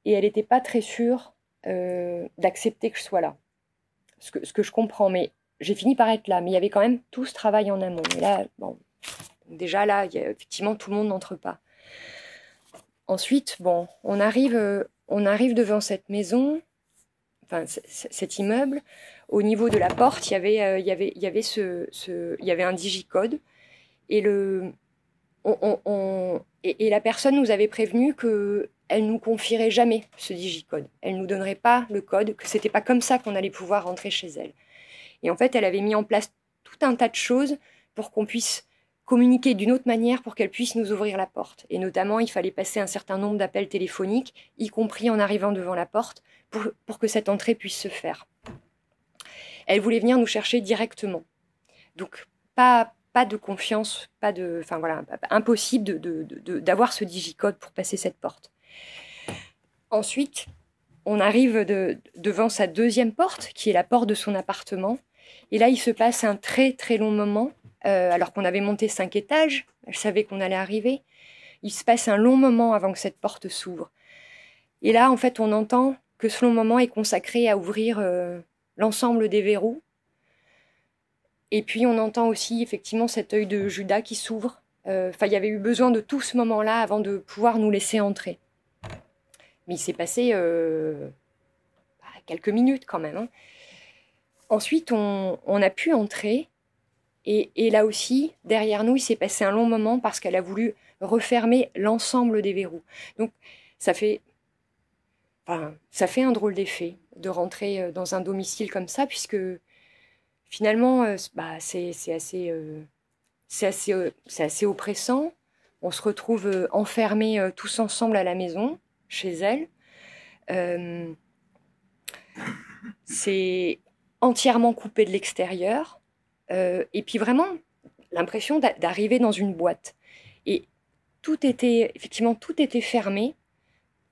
et elle n'était pas très sûre d'accepter que je sois là. Ce que je comprends, mais j'ai fini par être là. Mais il y avait quand même tout ce travail en amont. Et là, bon, déjà là, effectivement, tout le monde n'entre pas. Ensuite, bon, on arrive devant cette maison, enfin cet immeuble. Au niveau de la porte, il y avait un digicode et et la personne nous avait prévenu qu'elle nous confierait jamais ce digicode. Elle nous donnerait pas le code, que c'était pas comme ça qu'on allait pouvoir rentrer chez elle. Et en fait, elle avait mis en place tout un tas de choses pour qu'on puisse communiquer d'une autre manière pour qu'elle puisse nous ouvrir la porte. Et notamment, il fallait passer un certain nombre d'appels téléphoniques, y compris en arrivant devant la porte, pour que cette entrée puisse se faire. Elle voulait venir nous chercher directement. Donc, pas de confiance, enfin voilà, impossible d'avoir ce digicode pour passer cette porte. Ensuite, on arrive devant sa deuxième porte, qui est la porte de son appartement. Et là, il se passe un très très long moment, alors qu'on avait monté 5 étages, elle savait qu'on allait arriver. Il se passe un long moment avant que cette porte s'ouvre. Et là, en fait, on entend que ce long moment est consacré à ouvrir l'ensemble des verrous. Et puis, on entend aussi effectivement cet œil de Judas qui s'ouvre. Enfin, il y avait eu besoin de tout ce moment-là avant de pouvoir nous laisser entrer. Mais il s'est passé quelques minutes quand même. Hein. Ensuite, on a pu entrer. Et là aussi, derrière nous, il s'est passé un long moment parce qu'elle a voulu refermer l'ensemble des verrous. Donc, ça fait un drôle d'effet de rentrer dans un domicile comme ça, puisque finalement, c'est assez oppressant. on se retrouve enfermés tous ensemble à la maison, chez elle. C'est entièrement coupé de l'extérieur. Et puis vraiment, l'impression d'arriver dans une boîte. Et effectivement, tout était fermé.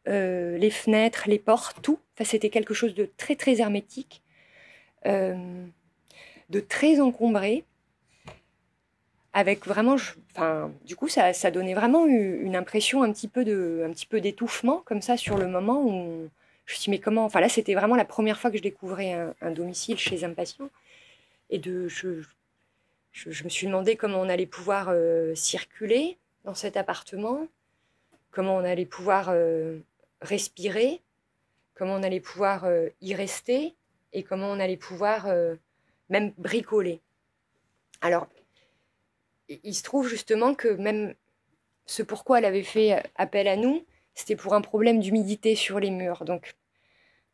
Les fenêtres, les portes, tout. Enfin, c'était quelque chose de très, très hermétique, de très encombré. Avec vraiment, du coup, ça donnait vraiment une impression un petit peu d'étouffement, comme ça, sur le moment où je me suis dit, mais comment... Enfin, là, c'était vraiment la première fois que je découvrais un domicile chez un patient. Et je me suis demandé comment on allait pouvoir circuler dans cet appartement, comment on allait pouvoir respirer, comment on allait pouvoir y rester, et comment on allait pouvoir même bricoler. Alors, il se trouve justement que même ce pourquoi elle avait fait appel à nous, c'était pour un problème d'humidité sur les murs. Donc,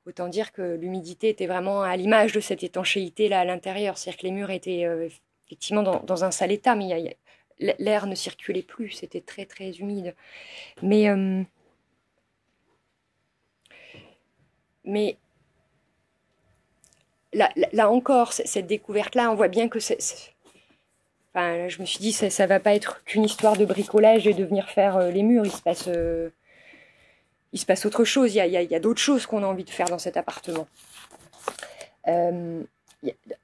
autant dire que l'humidité était vraiment à l'image de cette étanchéité-là à l'intérieur. C'est-à-dire que les murs étaient effectivement dans un sale état, mais l'air ne circulait plus, c'était très très humide. Mais là encore, cette découverte-là, on voit bien que enfin, je me suis dit, ça va pas être qu'une histoire de bricolage et de venir faire les murs. Il se passe autre chose. Il y a d'autres choses qu'on a envie de faire dans cet appartement.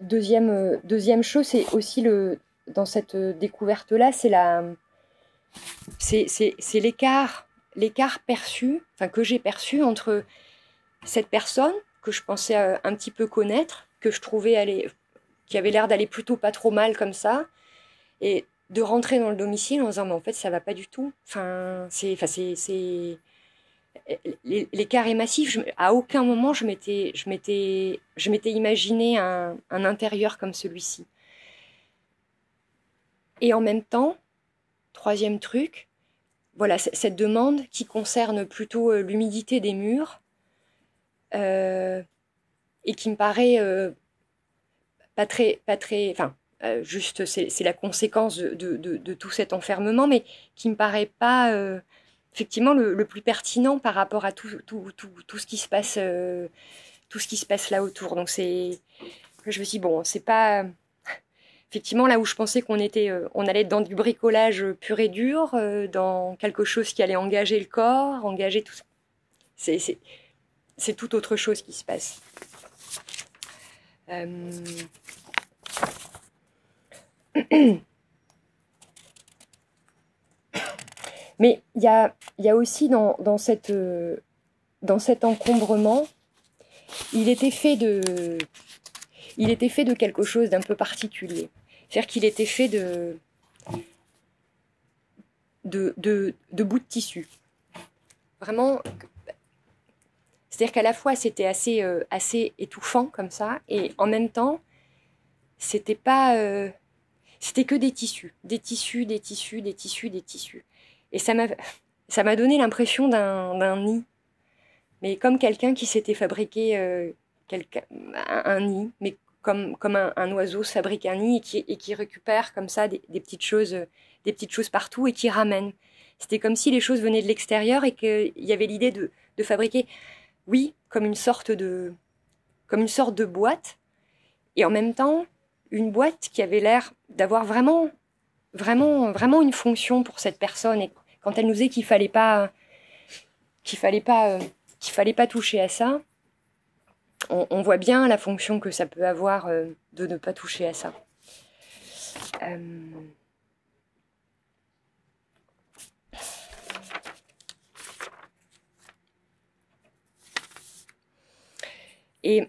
Deuxième chose, c'est aussi dans cette découverte-là, c'est l'écart perçu, enfin que j'ai perçu entre cette personne que je pensais un petit peu connaître, que je trouvais qui avait l'air d'aller plutôt pas trop mal comme ça, et de rentrer dans le domicile en disant mais en fait ça va pas du tout. L'écart est massif. À aucun moment je m'étais imaginé un intérieur comme celui-ci. Et en même temps, troisième truc, voilà, cette demande qui concerne plutôt l'humidité des murs et qui me paraît pas très, enfin, juste c'est la conséquence de tout cet enfermement, mais qui me paraît pas effectivement le plus pertinent par rapport à tout ce qui se passe, tout ce qui se passe là autour. Donc je me suis dit, bon, c'est pas effectivement là où je pensais on allait être dans du bricolage pur et dur, dans quelque chose qui allait engager le corps, engager tout ça. C'est tout autre chose qui se passe. Mais il y a aussi dans cet encombrement, il était fait de quelque chose d'un peu particulier. C'est-à-dire qu'il était fait de bouts de tissu. Vraiment, c'est-à-dire qu'à la fois c'était assez étouffant comme ça, et en même temps, c'était que des tissus. Et ça m'a donné l'impression d'un nid. Mais comme quelqu'un qui s'était fabriqué un nid, mais comme un oiseau se fabrique un nid et qui récupère comme ça des petites choses partout et qui ramène. C'était comme si les choses venaient de l'extérieur et qu'il y avait l'idée de fabriquer, oui, comme une sorte de boîte, et en même temps une boîte qui avait l'air d'avoir vraiment une fonction pour cette personne. Et quand elle nous dit qu'il fallait pas toucher à ça, on voit bien la fonction que ça peut avoir de ne pas toucher à ça. Et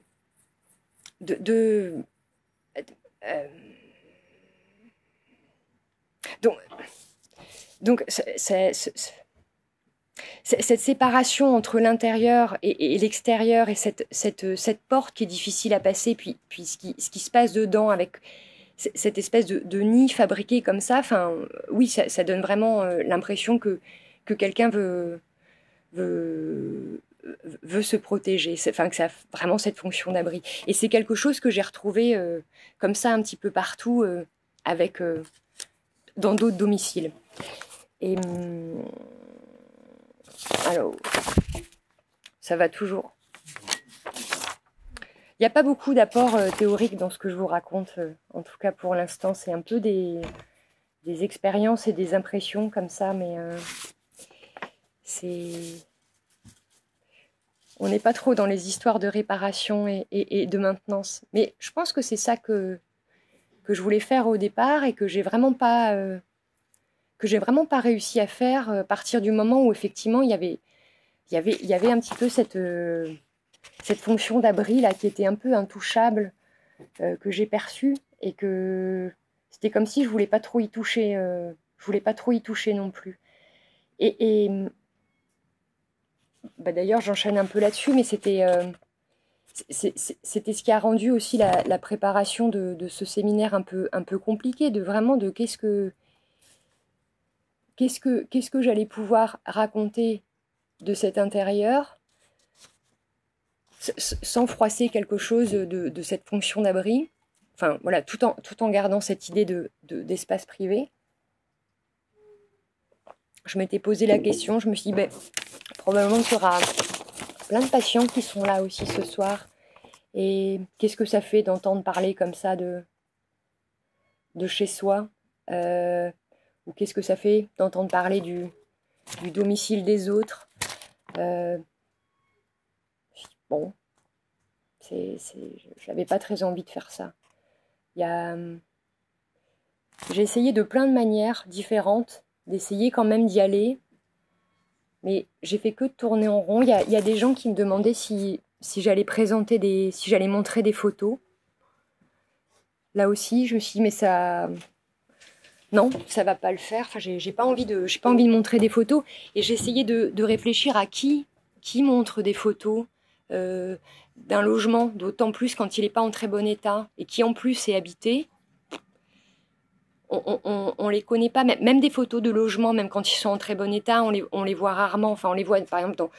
donc cette séparation entre l'intérieur et l'extérieur, et cette porte qui est difficile à passer, puis ce qui se passe dedans avec cette espèce de nid fabriqué comme ça, enfin, oui, ça donne vraiment l'impression que quelqu'un veut se protéger, enfin que ça a vraiment cette fonction d'abri. Et c'est quelque chose que j'ai retrouvé comme ça un petit peu partout dans d'autres domiciles. Et alors, ça va toujours. Il n'y a pas beaucoup d'apports théoriques dans ce que je vous raconte. En tout cas, pour l'instant, c'est un peu des expériences et des impressions comme ça, mais on n'est pas trop dans les histoires de réparation et de maintenance. Mais je pense que c'est ça que je voulais faire au départ et que j'ai vraiment pas réussi à faire à partir du moment où effectivement il y avait un petit peu cette fonction d'abri là qui était un peu intouchable, que j'ai perçue, et que c'était comme si je voulais pas trop y toucher, non plus. Et bah d'ailleurs j'enchaîne un peu là-dessus, mais c'était ce qui a rendu aussi la préparation de ce séminaire un peu compliqué, de qu'est-ce que j'allais pouvoir raconter de cet intérieur sans froisser quelque chose de cette fonction d'abri. Enfin voilà, tout en gardant cette idée d'espace privé. Je m'étais posé la question, je me suis dit, ben, probablement qu'il y aura plein de patients qui sont là aussi ce soir. Et qu'est-ce que ça fait d'entendre parler comme ça de chez soi, ou qu'est-ce que ça fait d'entendre parler du domicile des autres. Bon, j'avais pas très envie de faire ça. J'ai essayé de plein de manières différentes, d'essayer quand même d'y aller, mais j'ai fait que de tourner en rond. Il y a des gens qui me demandaient si j'allais si j'allais montrer des photos. Là aussi, je me suis dit, mais ça... Non, ça va pas le faire. Enfin, j'ai pas envie de montrer des photos. Et j'ai essayé de réfléchir à qui montre des photos d'un logement, d'autant plus quand il n'est pas en très bon état et qui en plus est habité. On les connaît pas, même des photos de logement, même quand ils sont en très bon état, on les voit rarement. Enfin, on les voit par exemple dans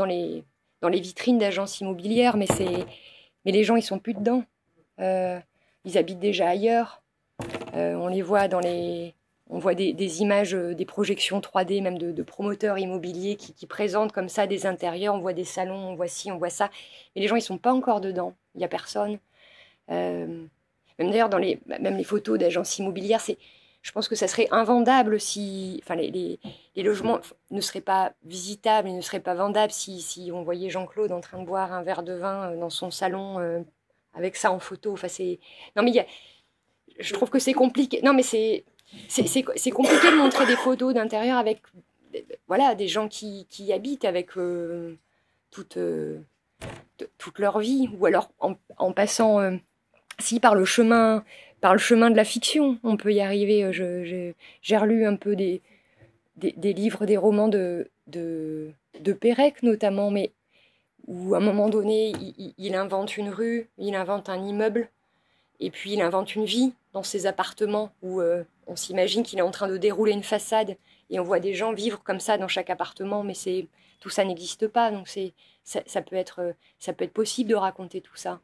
les vitrines d'agences immobilières, mais les gens ils sont plus dedans. Ils habitent déjà ailleurs. On les voit on voit des images, des projections 3D même de promoteurs immobiliers qui présentent comme ça des intérieurs. On voit des salons, on voit ci, on voit ça. Mais les gens, ils sont pas encore dedans. Il n'y a personne. Même d'ailleurs, même les photos d'agences immobilières, je pense que ça serait invendable si... Enfin, les logements ne seraient pas visitables et ne seraient pas vendables si on voyait Jean-Claude en train de boire un verre de vin dans son salon avec ça en photo. Enfin, non, mais je trouve que c'est compliqué. Non, mais c'est compliqué de montrer des photos d'intérieur avec voilà, des gens qui y habitent avec toute leur vie, ou alors en passant par le chemin de la fiction, on peut y arriver. J'ai relu un peu des livres, des romans de Pérec notamment, mais où à un moment donné, il invente une rue, il invente un immeuble, et puis il invente une vie dans ses appartements où on s'imagine qu'il est en train de dérouler une façade et on voit des gens vivre comme ça dans chaque appartement, mais tout ça n'existe pas. Donc ça peut être possible de raconter tout ça.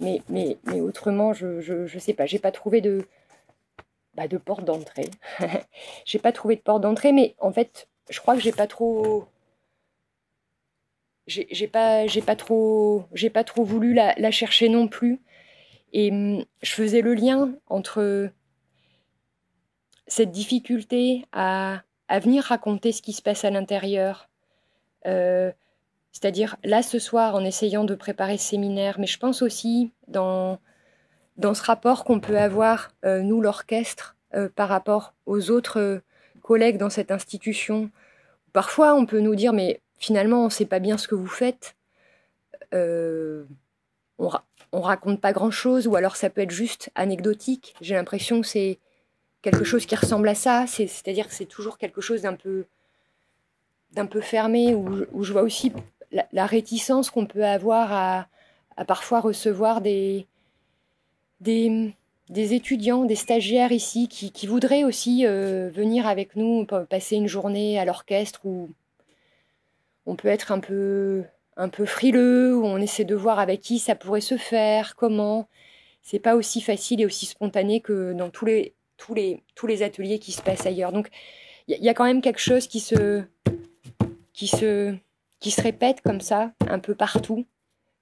Mais autrement, je sais pas, j'ai pas trouvé de porte d'entrée. J'ai pas trouvé de porte d'entrée, mais en fait, je crois que j'ai pas trop voulu la chercher non plus. Et je faisais le lien entre cette difficulté à venir raconter ce qui se passe à l'intérieur, c'est-à-dire là ce soir en essayant de préparer ce séminaire, mais je pense aussi dans ce rapport qu'on peut avoir, nous l'orchestre, par rapport aux autres collègues dans cette institution. Parfois on peut nous dire mais finalement on ne sait pas bien ce que vous faites, on raconte pas grand-chose, ou alors ça peut être juste anecdotique. J'ai l'impression que c'est quelque chose qui ressemble à ça, c'est-à-dire que c'est toujours quelque chose d'un peu fermé, où je vois aussi la réticence qu'on peut avoir à parfois recevoir des étudiants, des stagiaires ici qui voudraient aussi venir avec nous, passer une journée à l'orchestre, où on peut être un peu frileux, où on essaie de voir avec qui ça pourrait se faire, comment. c'est pas aussi facile et aussi spontané que dans tous les ateliers qui se passent ailleurs. Donc il y a quand même quelque chose qui se répète comme ça, un peu partout.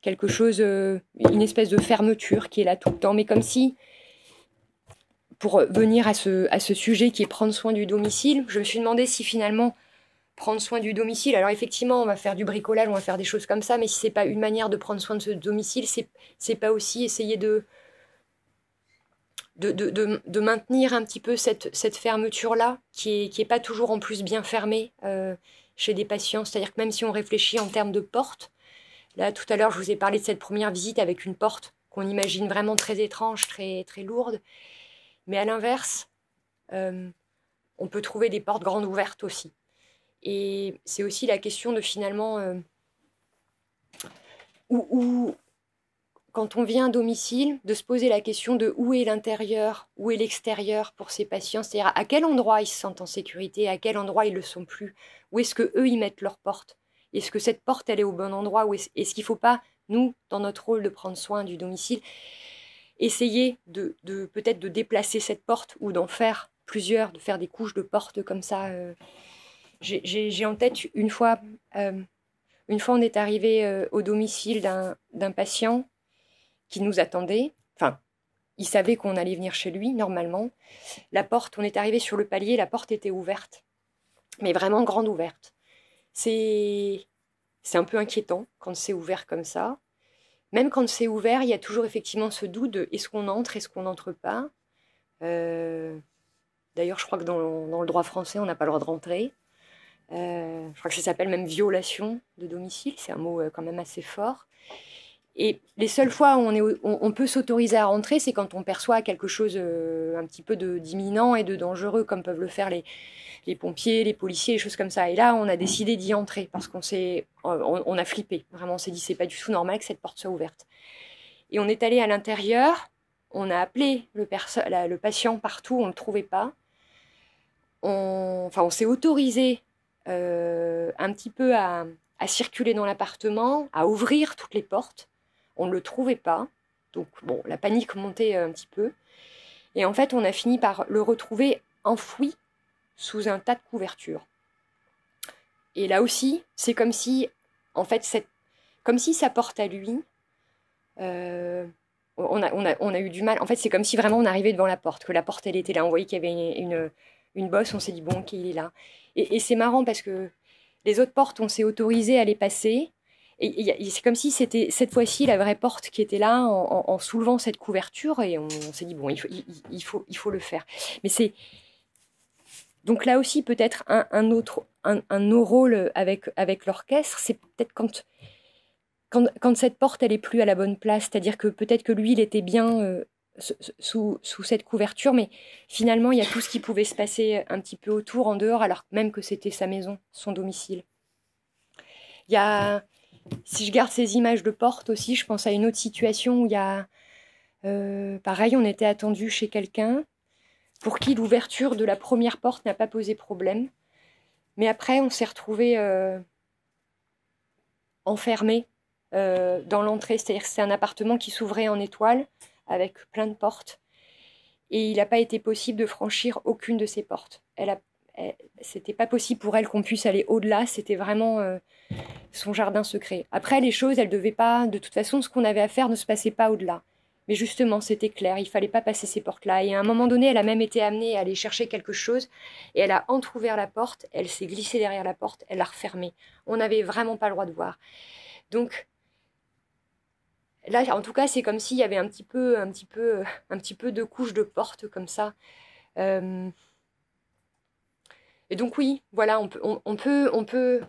Quelque chose, une espèce de fermeture qui est là tout le temps. Mais comme si, pour venir à ce sujet qui est prendre soin du domicile, je me suis demandé si finalement, prendre soin du domicile, alors effectivement, on va faire du bricolage, on va faire des choses comme ça, mais si c'est pas une manière de prendre soin de ce domicile, c'est pas aussi essayer de maintenir un petit peu cette fermeture-là, qui est pas toujours en plus bien fermée chez des patients. C'est-à-dire que même si on réfléchit en termes de porte, là tout à l'heure je vous ai parlé de cette première visite avec une porte qu'on imagine vraiment très étrange, très, très lourde, mais à l'inverse, on peut trouver des portes grandes ouvertes aussi. Et c'est aussi la question de finalement où quand on vient à domicile, de se poser la question de où est l'intérieur, où est l'extérieur pour ces patients, c'est-à-dire à quel endroit ils se sentent en sécurité, à quel endroit ils ne le sont plus, où est-ce qu'eux ils mettent leur porte, est-ce que cette porte elle est au bon endroit, ou est-ce qu'il ne faut pas, nous, dans notre rôle de prendre soin du domicile, essayer de peut-être de déplacer cette porte ou d'en faire plusieurs, de faire des couches de portes comme ça. J'ai en tête une fois on est arrivé au domicile d'un patient qui nous attendait. Enfin, il savait qu'on allait venir chez lui, normalement. La porte, on est arrivé sur le palier, la porte était ouverte. Mais vraiment grande ouverte. C'est un peu inquiétant quand c'est ouvert comme ça. Même quand c'est ouvert, il y a toujours effectivement ce doute de est-ce qu'on entre, est-ce qu'on n'entre pas. D'ailleurs, je crois que dans le droit français, on n'a pas le droit de rentrer. Je crois que ça s'appelle même violation de domicile. C'est un mot quand même assez fort. Et les seules fois où on peut s'autoriser à rentrer, c'est quand on perçoit quelque chose un petit peu d'imminent et de dangereux, comme peuvent le faire les pompiers, les policiers, les choses comme ça. Et là, on a décidé d'y entrer parce on a flippé. Vraiment, on s'est dit, c'est pas du tout normal que cette porte soit ouverte. Et on est allé à l'intérieur, on a appelé le patient partout, on ne le trouvait pas. On s'est autorisé un petit peu à circuler dans l'appartement, à ouvrir toutes les portes. On ne le trouvait pas. Donc, bon, la panique montait un petit peu. Et en fait, on a fini par le retrouver enfoui sous un tas de couvertures. Et là aussi, c'est comme si, en fait, comme si sa porte à lui, on a eu du mal. En fait, c'est comme si vraiment on arrivait devant la porte, que la porte, elle était là. On voyait qu'il y avait une bosse, on s'est dit, bon, ok, il est là. Et c'est marrant parce que les autres portes, on s'est autorisé à les passer. Et c'est comme si c'était cette fois-ci la vraie porte qui était là en soulevant cette couverture. Et on s'est dit, bon, il faut le faire. Mais c'est... Donc là aussi, peut-être un autre rôle avec l'orchestre, c'est peut-être quand cette porte, elle est plus à la bonne place. C'est-à-dire que peut-être que lui, il était bien sous cette couverture, mais finalement, il y a tout ce qui pouvait se passer un petit peu autour, en dehors, alors même que c'était sa maison, son domicile. Il y a... Si je garde ces images de porte aussi, je pense à une autre situation où il y a... pareil, on était attendu chez quelqu'un pour qui l'ouverture de la première porte n'a pas posé problème. Mais après, on s'est retrouvé enfermé dans l'entrée. C'est-à-dire que c'est un appartement qui s'ouvrait en étoile avec plein de portes. Et il n'a pas été possible de franchir aucune de ces portes. C'était pas possible pour elle qu'on puisse aller au-delà. C'était vraiment son jardin secret. Après, les choses, elles devaient pas... De toute façon, ce qu'on avait à faire ne se passait pas au-delà. Mais justement, c'était clair, il fallait pas passer ces portes-là. Et à un moment donné, elle a même été amenée à aller chercher quelque chose. Et elle a entrouvert la porte, elle s'est glissée derrière la porte, elle l'a refermée. On n'avait vraiment pas le droit de voir. Donc, là, en tout cas, c'est comme s'il y avait un petit peu de couches de porte comme ça. Et donc oui, voilà, on peut,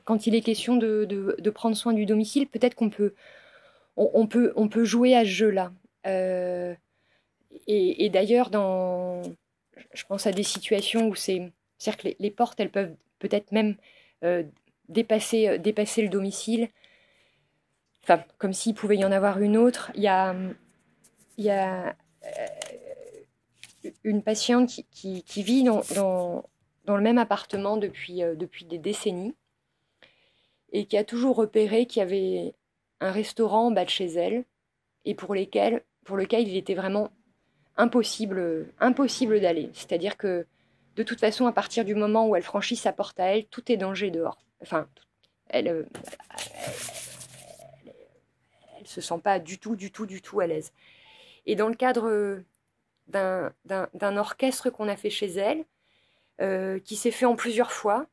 quand il est question de prendre soin du domicile, peut-être qu'on peut, on peut jouer à ce jeu-là. Et d'ailleurs, je pense à des situations où c'est-à-dire que les portes, elles peuvent peut-être même dépasser le domicile. Enfin, comme s'il pouvait y en avoir une autre. Il y a une patiente qui vit dans le même appartement depuis des décennies et qui a toujours repéré qu'il y avait un restaurant en bas de chez elle et pour lequel pour lequel il était vraiment impossible d'aller. C'est-à-dire que de toute façon, à partir du moment où elle franchit sa porte à elle, tout est danger dehors. Enfin, elle se sent pas du tout à l'aise. Et dans le cadre d'un orchestre qu'on a fait chez elle, qui s'est fait en plusieurs fois,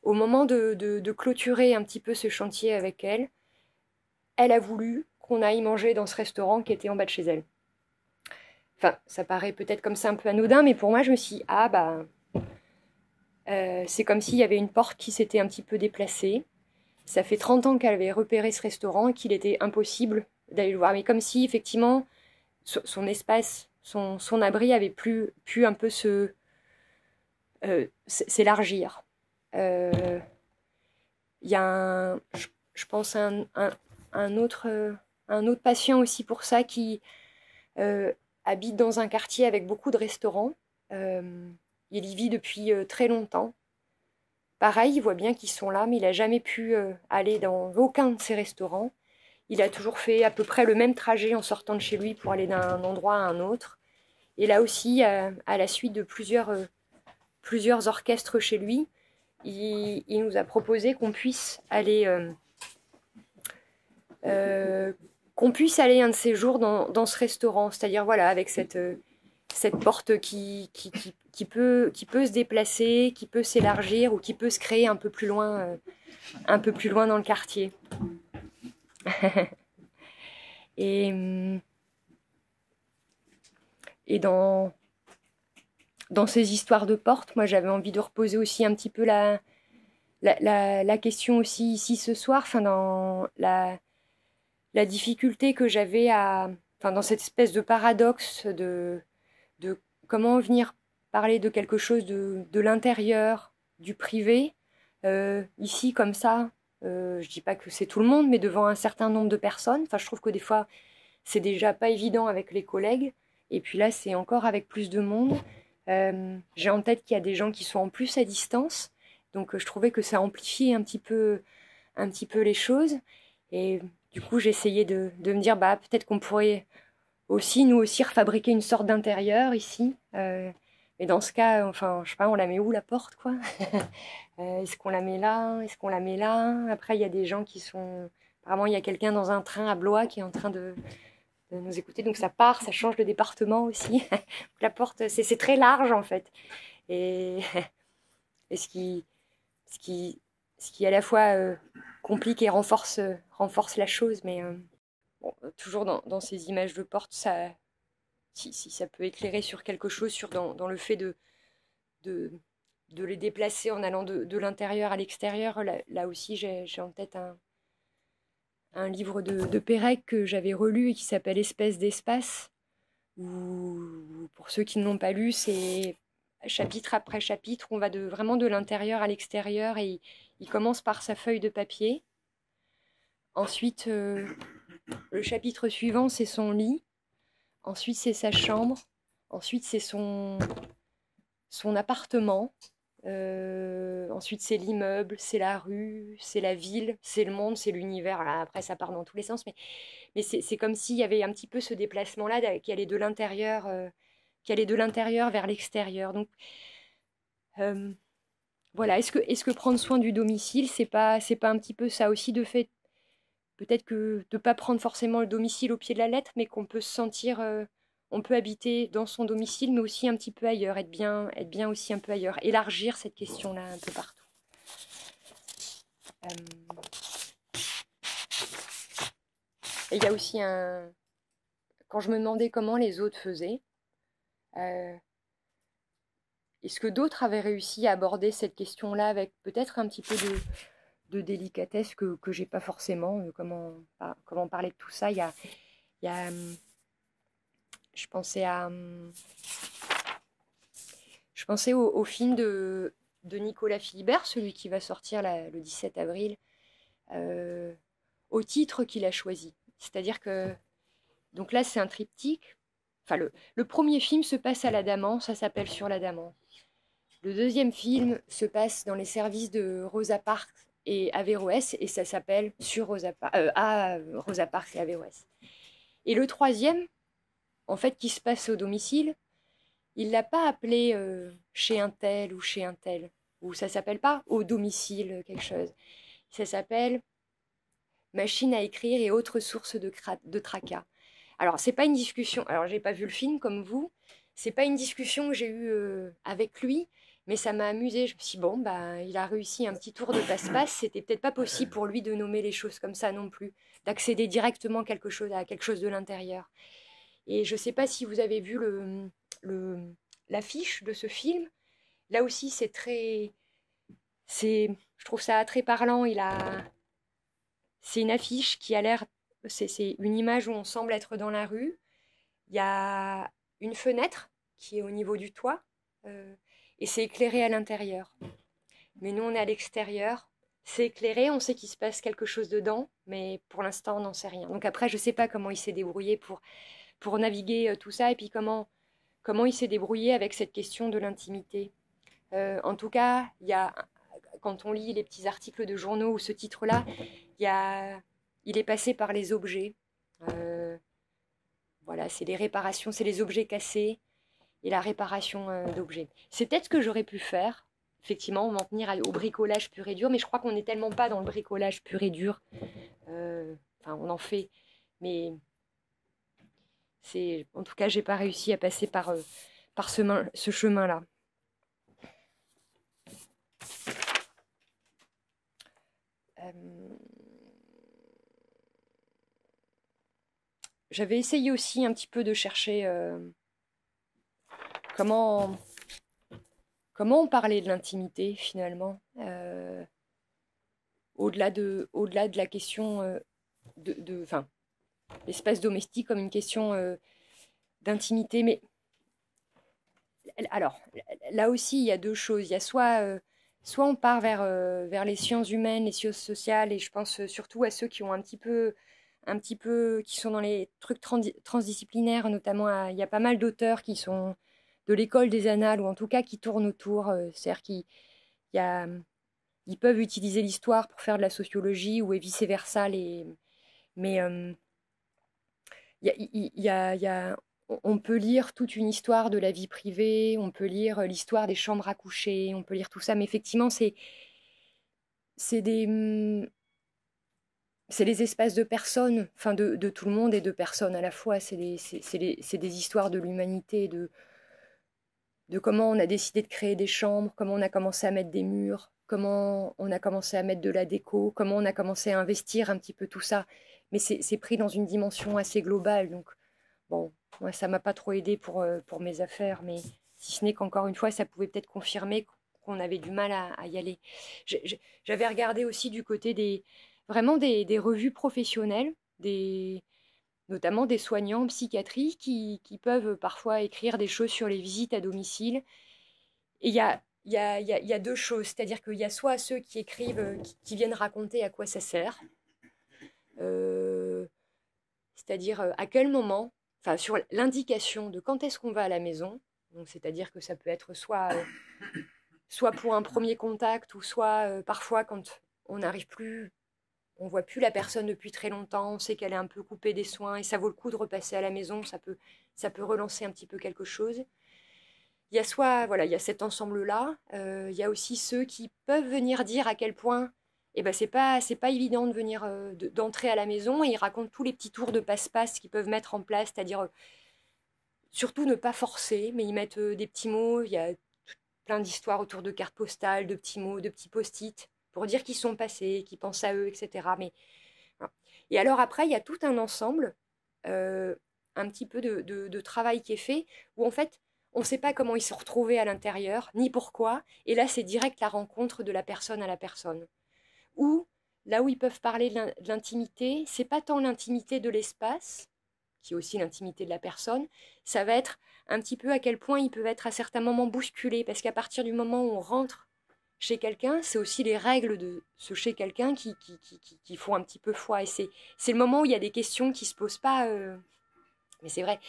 au moment de clôturer un petit peu ce chantier avec elle, elle a voulu qu'on aille manger dans ce restaurant qui était en bas de chez elle. Enfin, ça paraît peut-être comme ça un peu anodin, mais pour moi, je me suis dit, ah bah, c'est comme s'il y avait une porte qui s'était un petit peu déplacée. Ça fait 30 ans qu'elle avait repéré ce restaurant et qu'il était impossible d'aller le voir. Mais comme si, effectivement, son espace, son abri avait pu un peu s'élargir. Il y a je pense un autre patient aussi pour ça qui habite dans un quartier avec beaucoup de restaurants. Il y vit depuis très longtemps. Pareil, il voit bien qu'ils sont là, mais il n'a jamais pu aller dans aucun de ces restaurants. Il a toujours fait à peu près le même trajet en sortant de chez lui pour aller d'un endroit à un autre. Et là aussi, à la suite de plusieurs orchestres chez lui, il nous a proposé qu'on puisse aller un de ces jours dans ce restaurant. C'est-à-dire, voilà, avec cette porte qui peut se déplacer, qui peut s'élargir ou qui peut se créer un peu plus loin dans le quartier. et dans ces histoires de portes, moi j'avais envie de reposer aussi un petit peu la question aussi ici ce soir, enfin dans la difficulté que j'avais dans cette espèce de paradoxe de comment venir parler de quelque chose de l'intérieur, du privé, ici comme ça. Je dis pas que c'est tout le monde, mais devant un certain nombre de personnes. Enfin, je trouve que des fois, c'est déjà pas évident avec les collègues. Et puis là, c'est encore avec plus de monde. J'ai en tête qu'il y a des gens qui sont en plus à distance. Donc, je trouvais que ça amplifiait un petit peu les choses. Et du coup, j'essayais de me dire, bah, peut-être qu'on pourrait aussi, nous aussi, refabriquer une sorte d'intérieur ici. Mais dans ce cas, enfin, je sais pas, on la met où la porte, quoi? Est-ce qu'on la met là? Est-ce qu'on la met là? Après, il y a des gens qui sont... Apparemment, il y a quelqu'un dans un train à Blois qui est en train de nous écouter. Donc ça part, ça change de département aussi. La porte, c'est très large, en fait. Et ce qui à la fois complique et renforce la chose. Mais bon, toujours dans ces images de porte, ça... Si ça peut éclairer sur quelque chose, dans le fait de les déplacer en allant de l'intérieur à l'extérieur. Là aussi, j'ai en tête un livre de Pérec que j'avais relu et qui s'appelle Espèce d'espace, où, pour ceux qui ne l'ont pas lu, c'est chapitre après chapitre, on va vraiment de l'intérieur à l'extérieur, et il commence par sa feuille de papier. Ensuite, le chapitre suivant, c'est son lit. Ensuite, c'est sa chambre. Ensuite, c'est son appartement. Ensuite, c'est l'immeuble, c'est la rue, c'est la ville, c'est le monde, c'est l'univers. Après, ça part dans tous les sens, mais c'est comme s'il y avait un petit peu ce déplacement-là qui allait de l'intérieur vers l'extérieur. Donc, voilà. Est-ce que prendre soin du domicile, c'est pas un petit peu ça aussi, de fait, peut-être que de pas prendre forcément le domicile au pied de la lettre, mais qu'on peut se sentir on peut habiter dans son domicile, mais aussi un petit peu ailleurs, être bien aussi un peu ailleurs, élargir cette question-là un peu partout. Et il y a aussi quand je me demandais comment les autres faisaient, est-ce que d'autres avaient réussi à aborder cette question-là avec peut-être un petit peu de délicatesse que j'ai pas forcément, comment parler de tout ça. Il y a je pensais au film de Nicolas Philibert, celui qui va sortir le 17 avril, au titre qu'il a choisi. C'est-à-dire que, donc là, c'est un triptyque. Enfin, le premier film se passe à l'Adamant, ça s'appelle Sur l'Adamant. Le deuxième film se passe dans les services de Rosa Parks et Averroès, et ça s'appelle à Rosa Parks et Averroès. Et le troisième en fait, qui se passe au domicile, il l'a pas appelé chez un tel ou chez un tel. Ou ça s'appelle pas au domicile quelque chose. Ça s'appelle machine à écrire et autres sources de tracas. Alors, c'est pas une discussion. Alors, j'ai pas vu le film comme vous. C'est pas une discussion que j'ai eue avec lui, mais ça m'a amusé. Je me suis dit, bon, bah, il a réussi un petit tour de passe-passe. C'était peut-être pas possible pour lui de nommer les choses comme ça non plus, d'accéder directement à quelque chose de l'intérieur. Et je sais pas si vous avez vu l'affiche de ce film. Là aussi, je trouve ça très parlant. C'est une affiche qui a l'air, c'est une image où on semble être dans la rue. Il y a une fenêtre qui est au niveau du toit et c'est éclairé à l'intérieur. Mais nous, on est à l'extérieur. C'est éclairé, on sait qu'il se passe quelque chose dedans, mais pour l'instant, on n'en sait rien. Donc après, je ne sais pas comment il s'est débrouillé pour naviguer tout ça et puis comment il s'est débrouillé avec cette question de l'intimité. En tout cas, quand on lit les petits articles de journaux ou ce titre-là, il est passé par les objets. Voilà, c'est les réparations, c'est les objets cassés et la réparation d'objets. C'est peut-être ce que j'aurais pu faire, effectivement, m'en tenir au bricolage pur et dur, mais je crois qu'on n'est tellement pas dans le bricolage pur et dur. Enfin, on en fait, mais en tout cas, j'ai pas réussi à passer par ce chemin-là. J'avais essayé aussi un petit peu de chercher comment on parlait de l'intimité finalement, au-delà de la question enfin, l'espace domestique comme une question d'intimité. Mais alors, là aussi, il y a deux choses. Il y a soit on part vers les sciences humaines, les sciences sociales, et je pense surtout à ceux qui ont un petit peu, qui sont dans les trucs transdisciplinaires, notamment il y a pas mal d'auteurs qui sont de l'école des annales, ou en tout cas qui tournent autour, c'est-à-dire ils peuvent utiliser l'histoire pour faire de la sociologie, ou vice-versa, mais on peut lire toute une histoire de la vie privée, on peut lire l'histoire des chambres à coucher, on peut lire tout ça, mais effectivement, c'est les espaces de personnes, enfin de tout le monde et de personnes à la fois. C'est des histoires de l'humanité, de comment on a décidé de créer des chambres, comment on a commencé à mettre des murs, comment on a commencé à mettre de la déco, comment on a commencé à investir un petit peu tout ça. Mais c'est pris dans une dimension assez globale, donc bon, moi, ça m'a pas trop aidé pour mes affaires, mais si ce n'est qu'encore une fois, ça pouvait peut-être confirmer qu'on avait du mal à y aller. J'avais regardé aussi du côté vraiment des revues professionnelles, notamment des soignants en psychiatrie qui peuvent parfois écrire des choses sur les visites à domicile. Et il y a deux choses, c'est-à-dire qu'il y a soit ceux qui écrivent, qui viennent raconter à quoi ça sert, c'est-à-dire à quel moment, enfin sur l'indication de quand est-ce qu'on va à la maison, donc c'est-à-dire que ça peut être soit pour un premier contact, ou soit parfois quand on n'arrive plus, on voit plus la personne depuis très longtemps, on sait qu'elle est un peu coupée des soins et ça vaut le coup de repasser à la maison, ça peut relancer un petit peu quelque chose. Il y a il y a cet ensemble-là, il y a aussi ceux qui peuvent venir dire à quel point c'est pas évident de venir d'entrer à la maison, et ils racontent tous les petits tours de passe-passe qu'ils peuvent mettre en place, c'est-à-dire surtout ne pas forcer, mais ils mettent des petits mots, il y a plein d'histoires autour de cartes postales, de petits mots, de petits post-it pour dire qu'ils sont passés, qu'ils pensent à eux, etc. Mais voilà. Et alors après, il y a tout un ensemble, un petit peu de travail qui est fait, où en fait, on ne sait pas comment ils se retrouvaient à l'intérieur, ni pourquoi, et là, c'est direct la rencontre de la personne à la personne. Ou là où ils peuvent parler de l'intimité, c'est pas tant l'intimité de l'espace, qui est aussi l'intimité de la personne, ça va être un petit peu à quel point ils peuvent être à certains moments bousculés, parce qu'à partir du moment où on rentre chez quelqu'un, c'est aussi les règles de ce chez quelqu'un qui font un petit peu foi, et c'est le moment où il y a des questions qui se posent pas, mais c'est vrai,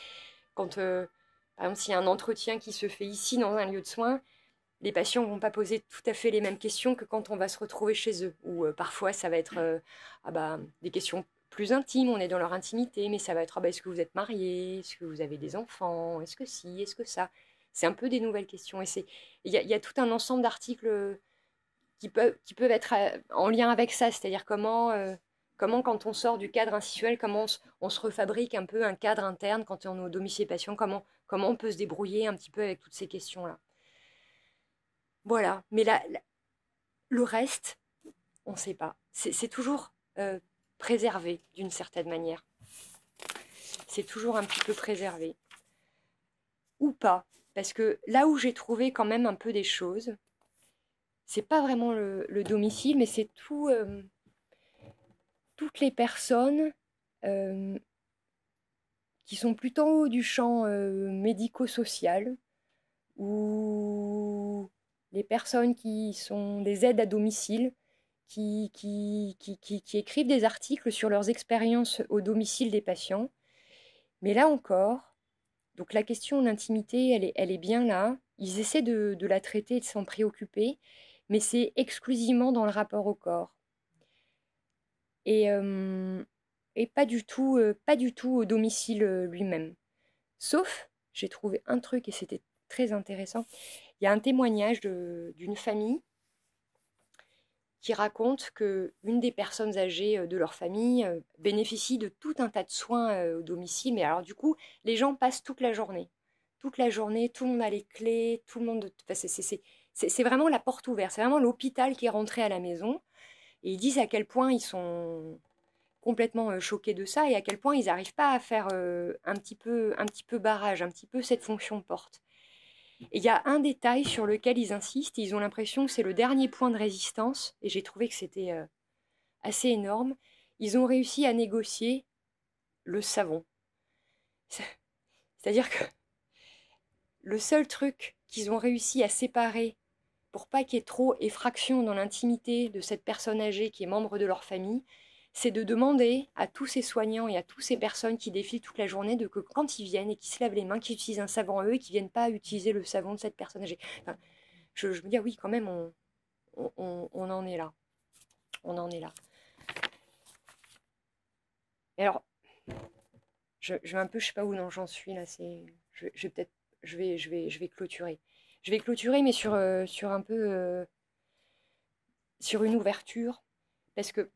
quand par exemple s'il y a un entretien qui se fait ici dans un lieu de soins, les patients vont pas poser tout à fait les mêmes questions que quand on va se retrouver chez eux, ou parfois ça va être des questions plus intime, on est dans leur intimité, mais ça va être, ah bah, est-ce que vous êtes mariés? Est-ce que vous avez des enfants? Est-ce que si? Est-ce que ça? C'est un peu des nouvelles questions. Et il y a tout un ensemble d'articles qui peuvent être en lien avec ça, c'est-à-dire comment quand on sort du cadre institutionnel, comment on se refabrique un peu un cadre interne quand on est au domicile patient, comment on peut se débrouiller un petit peu avec toutes ces questions-là. Voilà, mais le reste, on ne sait pas. C'est toujours préservé d'une certaine manière. C'est toujours un petit peu préservé. Ou pas, parce que là où j'ai trouvé quand même un peu des choses, c'est pas vraiment le domicile, mais c'est toutes les personnes qui sont plutôt du champ médico-social, ou les personnes qui sont des aides à domicile, qui écrivent des articles sur leurs expériences au domicile des patients. Mais là encore, donc la question de l'intimité, elle est bien là. Ils essaient de la traiter et de s'en préoccuper, mais c'est exclusivement dans le rapport au corps. Et pas du tout au domicile lui-même. Sauf, j'ai trouvé un truc et c'était très intéressant. Il y a un témoignage d'une famille qui raconte que une des personnes âgées de leur famille bénéficie de tout un tas de soins au domicile. Mais alors du coup, les gens passent toute la journée. Toute la journée, tout le monde a les clés, tout le monde... Enfin, c'est vraiment la porte ouverte. C'est vraiment l'hôpital qui est rentré à la maison. Et ils disent à quel point ils sont complètement choqués de ça et à quel point ils n'arrivent pas à faire un petit peu barrage, un petit peu cette fonction porte. Et il y a un détail sur lequel ils insistent, et ils ont l'impression que c'est le dernier point de résistance, et j'ai trouvé que c'était assez énorme. Ils ont réussi à négocier le savon. C'est-à-dire que le seul truc qu'ils ont réussi à séparer pour pas qu'il y ait trop effraction dans l'intimité de cette personne âgée qui est membre de leur famille, c'est de demander à tous ces soignants et à toutes ces personnes qui défilent toute la journée que quand ils viennent et qu'ils se lavent les mains, qu'ils utilisent un savon à eux et qu'ils ne viennent pas utiliser le savon de cette personne âgée. Enfin, je me dis, ah oui, quand même, on en est là. On en est là. Et alors, je vais un peu, je sais pas où j'en suis là. Je vais clôturer. Je vais clôturer, mais sur un peu, sur une ouverture, parce que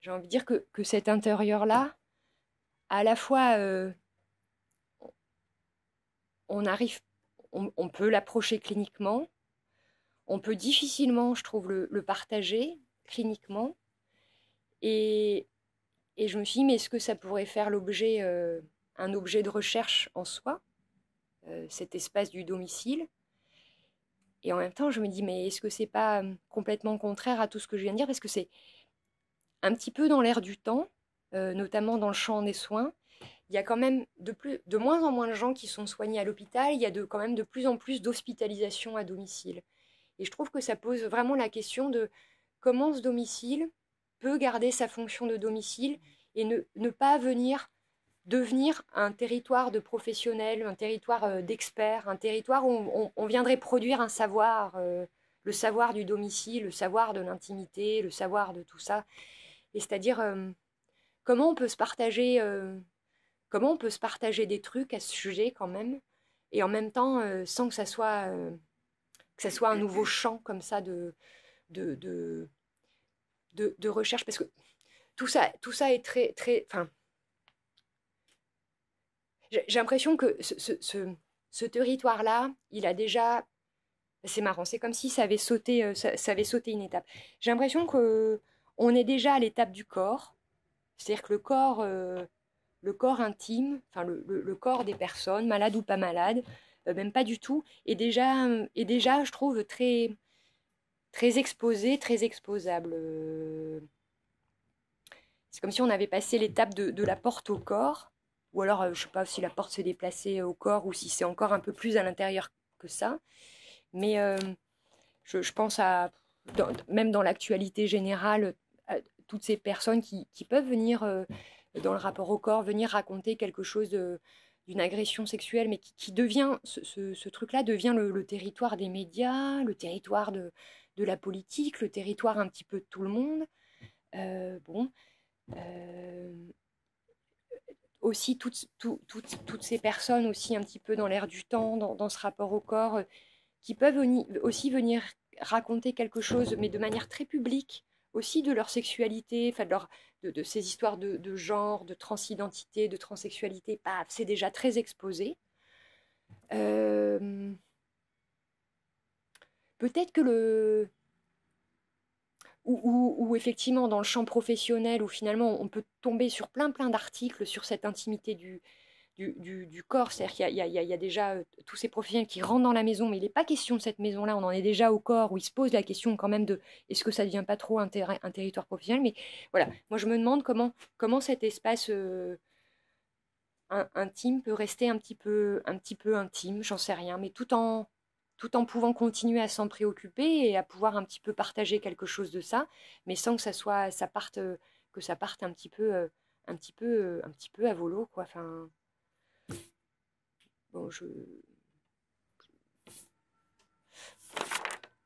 j'ai envie de dire que cet intérieur-là, à la fois, on peut l'approcher cliniquement, on peut difficilement, je trouve, le partager cliniquement, et je me suis dit, mais est-ce que ça pourrait faire l'objet, un objet de recherche en soi, cet espace du domicile? Et en même temps, je me dis, mais est-ce que c'est pas complètement contraire à tout ce que je viens de dire? Parce que c'est un petit peu dans l'air du temps, notamment dans le champ des soins. Il y a quand même de moins en moins de gens qui sont soignés à l'hôpital. Il y a quand même de plus en plus d'hospitalisation à domicile. Et je trouve que ça pose vraiment la question de comment ce domicile peut garder sa fonction de domicile et ne pas devenir un territoire de professionnels, un territoire d'experts, un territoire où on viendrait produire un savoir, le savoir du domicile, le savoir de l'intimité, le savoir de tout ça. Et c'est-à-dire comment on peut se partager des trucs à ce sujet quand même, et en même temps sans que ça soit un nouveau champ comme ça de, de, de recherche, parce que tout ça est très, très, enfin, j'ai l'impression que ce territoire-là, il a déjà, c'est marrant, c'est comme si ça avait sauté, ça avait sauté une étape. J'ai l'impression que on est déjà à l'étape du corps, c'est-à-dire que le corps intime, enfin le corps des personnes, malades ou pas malades, même pas du tout, est déjà, je trouve, très, très exposé, très exposable. C'est comme si on avait passé l'étape de la porte au corps, ou alors, je ne sais pas si la porte s'est déplacée au corps, ou si c'est encore un peu plus à l'intérieur que ça. Mais je pense même dans l'actualité générale, à toutes ces personnes qui peuvent venir, dans le rapport au corps, venir raconter quelque chose d'une agression sexuelle, mais qui devient, ce truc-là devient le territoire des médias, le territoire de la politique, le territoire un petit peu de tout le monde. Bon. Aussi toutes ces personnes aussi un petit peu dans l'air du temps, dans ce rapport au corps, qui peuvent aussi venir raconter quelque chose, mais de manière très publique, aussi de leur sexualité, enfin de ces histoires de genre, de transidentité, de transsexualité, c'est déjà très exposé. Peut-être que ou effectivement dans le champ professionnel, où finalement on peut tomber sur plein d'articles sur cette intimité du corps, c'est-à-dire qu'il y a déjà tous ces professionnels qui rentrent dans la maison, mais il n'est pas question de cette maison-là, on en est déjà au corps, où ils se posent la question quand même de est-ce que ça ne devient pas trop un territoire professionnel, mais voilà, moi je me demande comment cet espace intime peut rester un petit peu intime, j'en sais rien, mais tout en pouvant continuer à s'en préoccuper et à pouvoir un petit peu partager quelque chose de ça, mais sans que ça parte un petit peu à volo, quoi. Enfin, bon,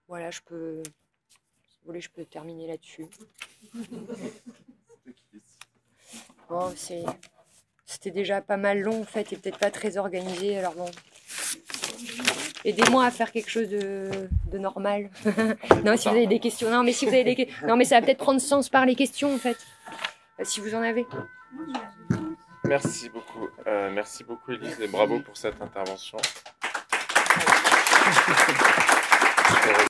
voilà, si vous voulez, je peux terminer là-dessus. Bon, c'était déjà pas mal long en fait, et peut-être pas très organisé, alors bon. Aidez-moi à faire quelque chose de normal. Non, si vous avez des questions. Non, mais si vous avez des questions. Non, mais ça va peut-être prendre sens par les questions, en fait. Si vous en avez. Merci beaucoup Élise, et bravo pour cette intervention.